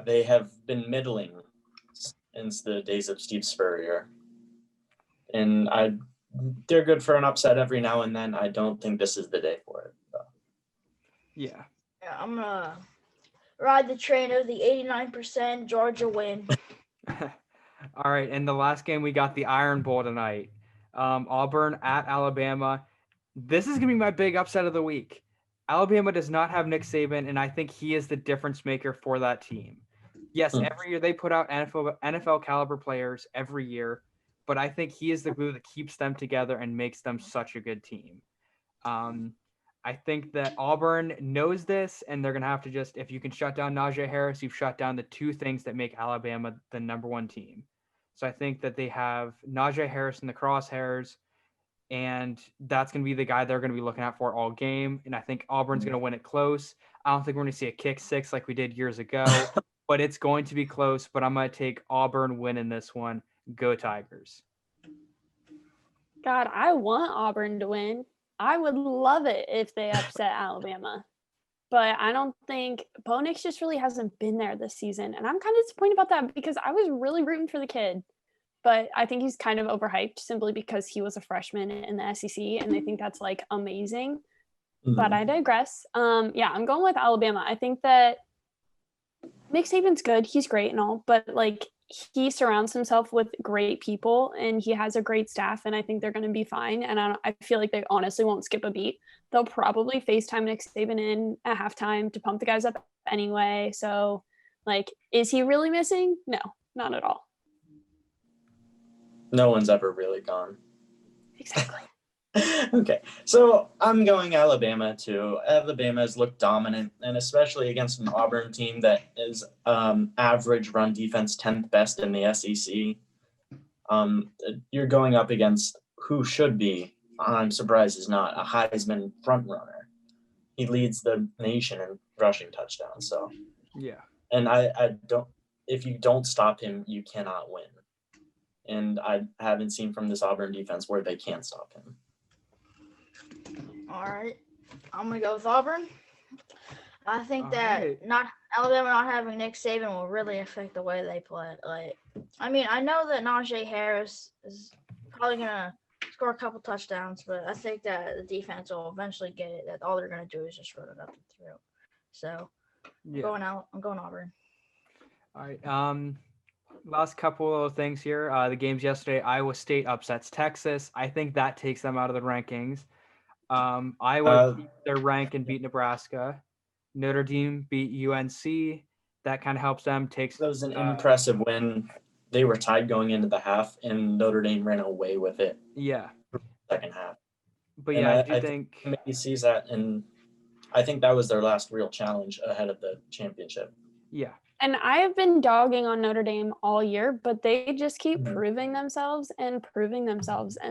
they have been middling since the days of Steve Spurrier. And they're good for an upset every now and then. I don't think this is the day for it, though. Yeah, I'm going to ride the train of the 89% Georgia win. All right, and the last game, we got the Iron Bowl tonight. Auburn at Alabama. This is going to be my big upset of the week. Alabama does not have Nick Saban, and I think he is the difference maker for that team. Yes, every year they put out NFL caliber players every year, but I think he is the glue that keeps them together and makes them such a good team. I think that Auburn knows this, and they're going to have to just, if you can shut down Najee Harris, you've shut down the 2 things that make Alabama the number 1 team. So I think that they have Najee Harris in the crosshairs, and that's going to be the guy they're going to be looking out for all game. And I think Auburn's going to win it close. I don't think we're going to see a kick 6 like we did years ago, but it's going to be close. But I'm going to take Auburn winning this one. Go Tigers. God, I want Auburn to win. I would love it if they upset Alabama. But I don't think Bo Nix just really hasn't been there this season. And I'm kind of disappointed about that because I was really rooting for the kid. But I think he's kind of overhyped simply because he was a freshman in the SEC and they think that's like amazing. But I digress. Yeah, I'm going with Alabama. I think that Nick Saban's good. He's great and all, but like he surrounds himself with great people and he has a great staff, and I think they're going to be fine. And I feel like they honestly won't skip a beat. They'll probably FaceTime Nick Saban in at halftime to pump the guys up anyway. So, like, is he really missing? No, not at all. No one's ever really gone. Exactly. Okay, so I'm going Alabama too. Alabama has looked dominant, and especially against an Auburn team that is average run defense, 10th best in the SEC. You're going up against who should be, I'm surprised is not, a Heisman frontrunner. He leads the nation in rushing touchdowns. So yeah, and I don't. If you don't stop him, you cannot win. And I haven't seen from this Auburn defense where they can't stop him. All right, I'm gonna go with Auburn. I think not Alabama not having Nick Saban will really affect the way they play. Like, I mean, I know that Najee Harris is probably gonna score a couple touchdowns, but I think that the defense will eventually get it. That all they're gonna do is just run it up and through. So, I'm going Auburn. All right. Last couple of things here. The games yesterday, Iowa State upsets Texas. I think that takes them out of the rankings. Iowa beat their rank and beat Nebraska. Notre Dame beat UNC. That kind of helps them. That was an impressive win. They were tied going into the half, and Notre Dame ran away with it. Yeah. Second half. But yeah, I think he sees that, and I think that was their last real challenge ahead of the championship. Yeah. And I have been dogging on Notre Dame all year, but they just keep proving themselves, and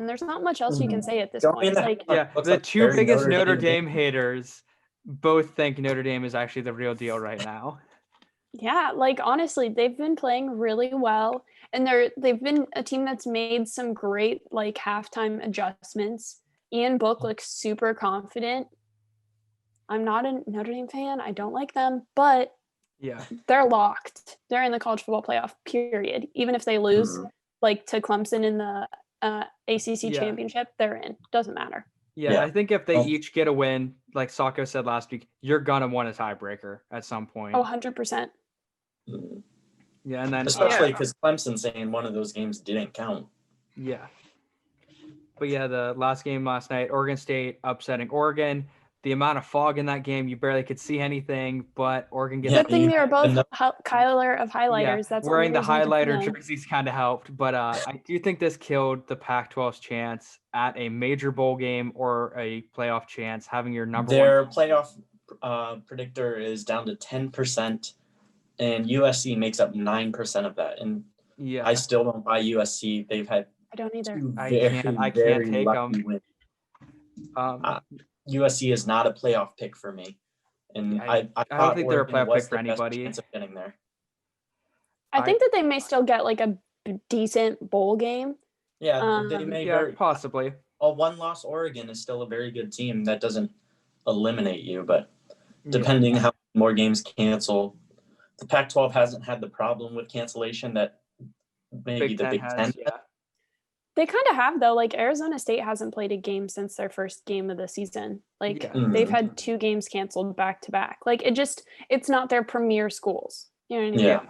there's not much else you can say at this point. Like, the two biggest Notre Dame haters both think Notre Dame is actually the real deal right now. Yeah, like honestly, they've been playing really well, and they've been a team that's made some great like halftime adjustments. Ian Book looks super confident. I'm not a Notre Dame fan. I don't like them, but yeah, they're locked. They're in the college football playoff, period. Even if they lose like to Clemson in the ACC championship, they're in. Doesn't matter. Yeah, I think if they each get a win, like Sacco said last week, you're going to want a tiebreaker at some point. Oh, 100%. Yeah, and then especially because Clemson saying one of those games didn't count. Yeah. But yeah, the last game last night, Oregon State upsetting Oregon. The amount of fog in that game, you barely could see anything, but Oregon gets good thing they were both Kyler of highlighters. Yeah, that's wearing the highlighter jerseys kind of helped, but I do think this killed the Pac-12's chance at a major bowl game or a playoff chance, having your number Their one. playoff predictor is down to 10%, and USC makes up 9% of that. And I still don't buy USC. They've had I don't either. I can't take them. USC is not a playoff pick for me, and I don't think they're a playoff pick for anybody. Chance of getting there. I think that they may still get like a decent bowl game. Yeah, they may possibly. A one-loss Oregon is still a very good team. That doesn't eliminate you, but depending how more games cancel, the Pac-12 hasn't had the problem with cancellation that maybe the Big Ten. They kind of have, though. Like, Arizona State hasn't played a game since their first game of the season. Like, they've had 2 games canceled back to back. Like, it's not their premier schools. You know what I mean? Yeah.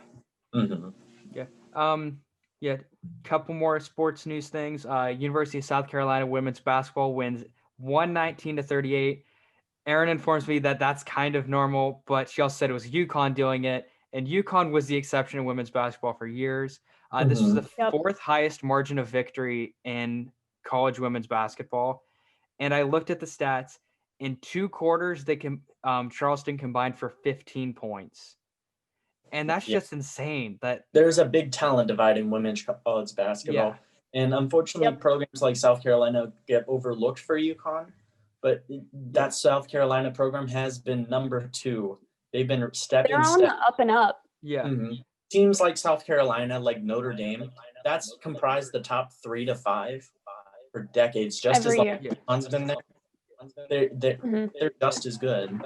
Mm-hmm. Yeah. Couple more sports news things. University of South Carolina women's basketball wins 119-38. Erin informs me that that's kind of normal, but she also said it was UConn doing it, and UConn was the exception in women's basketball for years. This was the 4th highest margin of victory in college women's basketball. And I looked at the stats. In 2 quarters, Charleston combined for 15 points. And that's just insane. That there's a big talent divide in women's college basketball. Yeah. And unfortunately, programs like South Carolina get overlooked for UConn. But that South Carolina program has been number 2. They've been stepping. They're on the up and up. Yeah. Mm-hmm. Teams like South Carolina, like Notre Dame, that's comprised the top 3 to 5 for decades, just as long as UConn's been there. They're just as good.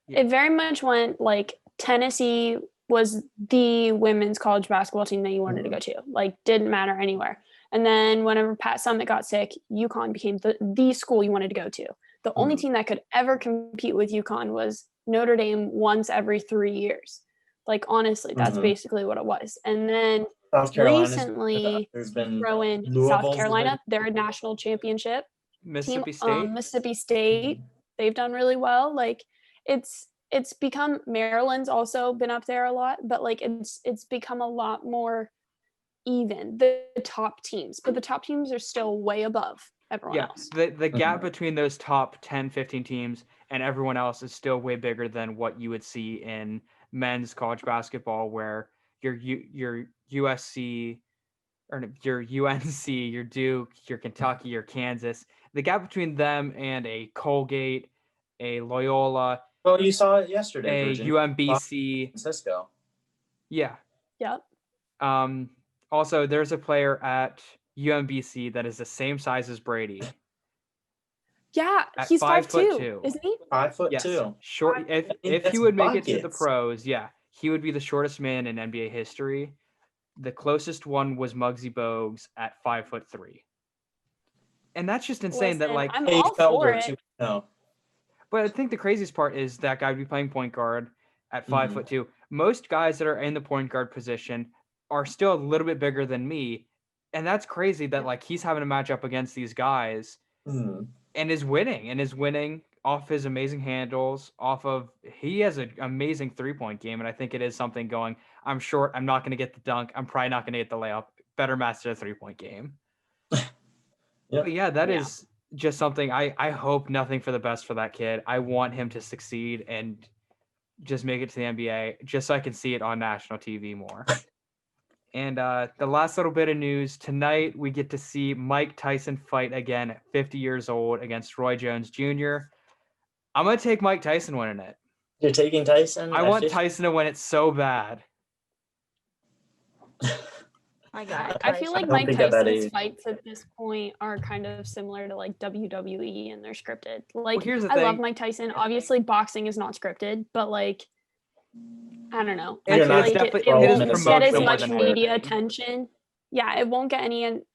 It very much went like Tennessee was the women's college basketball team that you wanted to go to. Like, didn't matter anywhere. And then whenever Pat Summitt got sick, UConn became the school you wanted to go to. The only team that could ever compete with UConn was Notre Dame once every 3 years. Like, honestly, that's basically what it was. And then recently throw in South Carolina, their national championship Mississippi team, State. Mississippi State, they've done really well. Like, it's become, Maryland's also been up there a lot, but like it's become a lot more even, the top teams, but the top teams are still way above everyone else. The gap between those top 10, 15 teams and everyone else is still way bigger than what you would see in men's college basketball, where your USC or your UNC, your Duke, your Kentucky, your Kansas, the gap between them and a Colgate, a Loyola, well, you saw it yesterday, a UMBC, Francisco. Yep. Also, there's a player at UMBC that is the same size as Brady. Yeah, at he's 5'2", isn't he? 5'2". Short. If he would make it to the pros, he would be the shortest man in NBA history. The closest one was Muggsy Bogues at 5'3". And that's just insane. Listen, that like I'm all for it. No. But I think the craziest part is that guy would be playing point guard at 5'2". Most guys that are in the point guard position are still a little bit bigger than me, and that's crazy that like he's having to match up against these guys and is winning off his amazing handles, he has an amazing 3-point game, and I think it is something going, I'm short, I'm not going to get the dunk, I'm probably not going to get the layup, better master the 3-point game. But that is just something I hope nothing for the best for that kid. I want him to succeed and just make it to the NBA just so I can see it on national TV more. And the last little bit of news, tonight we get to see Mike Tyson fight again at 50 years old against Roy Jones Jr. I'm going to take Mike Tyson winning it. You're taking Tyson? I want Tyson to win it so bad. I feel like Mike Tyson's fights at this point are kind of similar to like WWE, and they're scripted. Like, here's the I thing. love Mike Tyson. Obviously, boxing is not scripted, but like, I don't know. It won't get as much media attention. Yeah, it won't get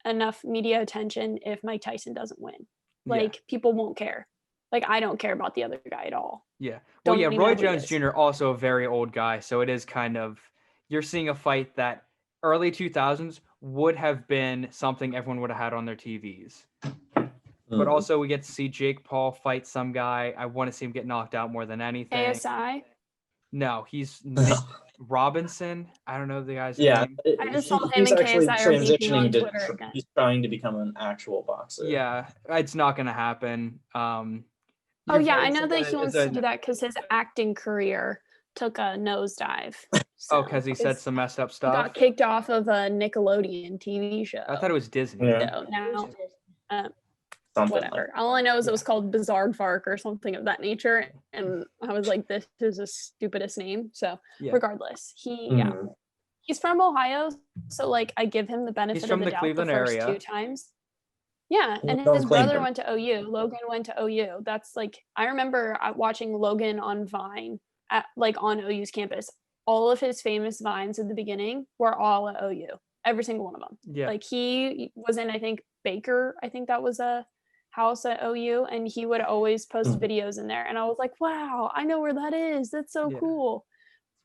enough media attention if Mike Tyson doesn't win. Like, people won't care. Like, I don't care about the other guy at all. Yeah. Well, Roy Jones Jr. also a very old guy, so it is kind of, you're seeing a fight that early 2000s would have been something everyone would have had on their TVs. But also we get to see Jake Paul fight some guy. I want to see him get knocked out more than anything. ASI? No, he's Nick Robinson. I don't know the guy's name. I just saw him in KSI transitioning to he's trying to become an actual boxer. Yeah, it's not going to happen. I know that he wants to do that because his acting career took a nosedive. So because he said some messed up stuff. Got kicked off of a Nickelodeon TV show. I thought it was Disney. Yeah. So now, whatever. All I know is it was called Bizarre Vark or something of that nature, and I was like, "This is the stupidest name." So, regardless, he's from Ohio, so like I give him the benefit of the doubt. Cleveland the first area. 2 times. Yeah, and his brother went to OU. Logan went to OU. That's like, I remember watching Logan on Vine on OU's campus. All of his famous Vines at the beginning were all at OU. Every single one of them. Yeah. Like, he was in, I think, Baker. I think that was a house at OU, and he would always post videos in there. And I was like, wow, I know where that is. That's so cool.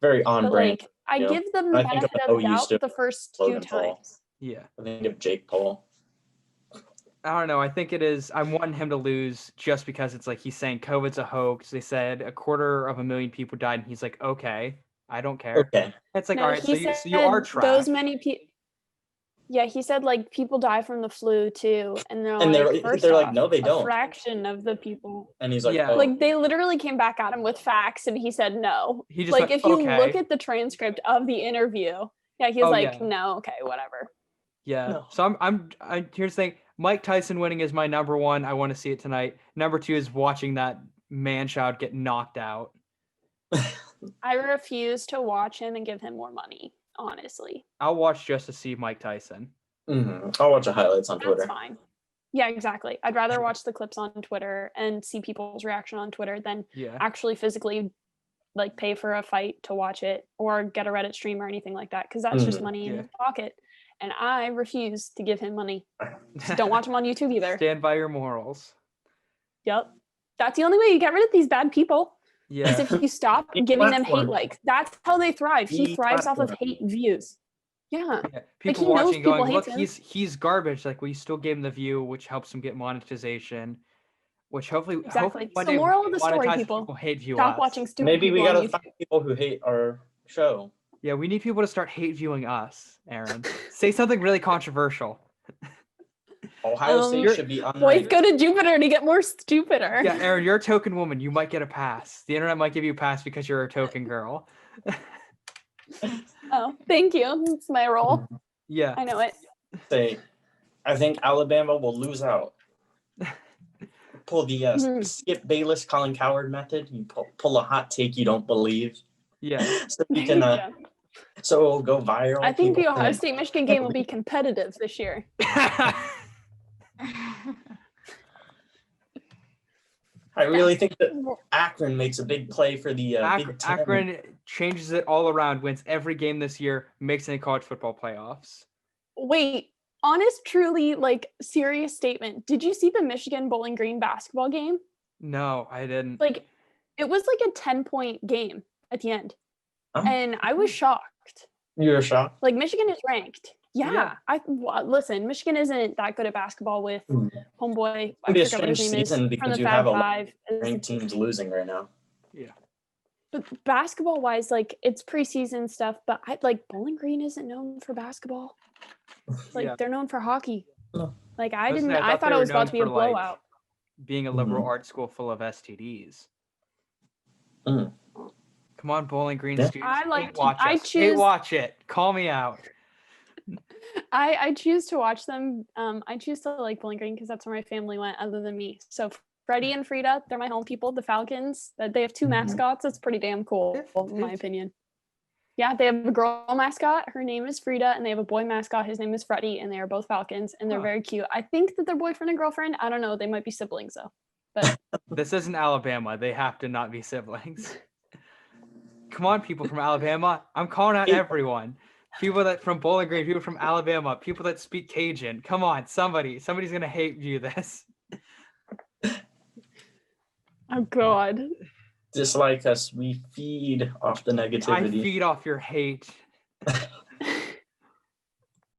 Very on brand. Like, I give them the benefit of the doubt the first 2 times. Yeah. I think of Jake Paul. I don't know. I think it is. I'm wanting him to lose just because it's like he's saying COVID's a hoax. They said 250,000 people died, and he's like, okay, I don't care. Okay. It's like, No, all right, so he you are trash. Those many people. Yeah, he said like people die from the flu too, and they're like, no, they don't. A fraction of the people. And he's like, Yeah. oh. Like, they literally came back at him with facts, and he said no. He just like, went, if you okay. look at the transcript of the interview, he was no, okay, whatever. Yeah. No. So I'm here's the thing. Mike Tyson winning is my number 1. I want to see it tonight. Number 2 is watching that man-child get knocked out. I refuse to watch him and give him more money, honestly. I'll watch just to see Mike Tyson. I'll watch the highlights on Twitter. That's fine. Yeah, exactly. I'd rather watch the clips on Twitter and see people's reaction on Twitter than actually physically like pay for a fight to watch it or get a Reddit stream or anything like that, because that's just money in his pocket. And I refuse to give him money. So don't watch him on YouTube either. Stand by your morals. Yep. That's the only way you get rid of these bad people. Yeah. Is if you stop giving them hate likes. That's how they thrive. He thrives off of hate views. Yeah. People like watching going, look, he's garbage. Like, we still gave him the view, which helps him get monetization. Which hopefully so moral of the story, people hate view stop us. watching stupid Maybe we people gotta find people who hate our show. Yeah, we need people to start hate viewing us, Erin. Say something really controversial. Ohio State should be unranked. Boys go to Jupiter to get more stupider. Yeah, Erin, you're a token woman. You might get a pass. The internet might give you a pass because you're a token girl. Oh, thank you. It's my role. Yeah. I know it. I think Alabama will lose out. Pull the Skip Bayless, Colin Coward method. You pull a hot take you don't believe. Yeah. So you can. So it'll go viral. I think the Ohio State Michigan game will be competitive this year. I really think that Akron makes a big play for the Big Ten. Akron changes it all around, wins every game this year, makes it in college football playoffs. Wait, honest, truly, like, serious statement. Did you see the Michigan Bowling Green basketball game? No, I didn't. Like, it was like a 10-point game at the end. And I was shocked. You were shocked? Like, Michigan is ranked. Yeah. Listen, Michigan isn't that good at basketball with homeboy. It'd be a strange season because you have a ranked teams losing right now. Yeah. But basketball-wise, like, it's preseason stuff, but Bowling Green isn't known for basketball. Like, they're known for hockey. Like, I thought it was about to be a blowout. Like, being a liberal arts school full of STDs. Come on, Bowling Green students. Watch it. Call me out. I choose to watch them. I choose to like Bowling Green because that's where my family went other than me. So Freddie and Frida, they're my home people, the Falcons. They have two mascots. That's pretty damn cool, in my opinion. Yeah, they have a girl mascot. Her name is Frida, and they have a boy mascot. His name is Freddie, and they are both Falcons, and they're very cute. I think that they're boyfriend and girlfriend. I don't know. They might be siblings, though. But this isn't Alabama. They have to not be siblings. Come on, people from Alabama. I'm calling out everyone. People that from Bowling Green, people from Alabama, people that speak Cajun. Come on, somebody's going to hate view this. Oh, God. Dislike us. We feed off the negativity. I feed off your hate.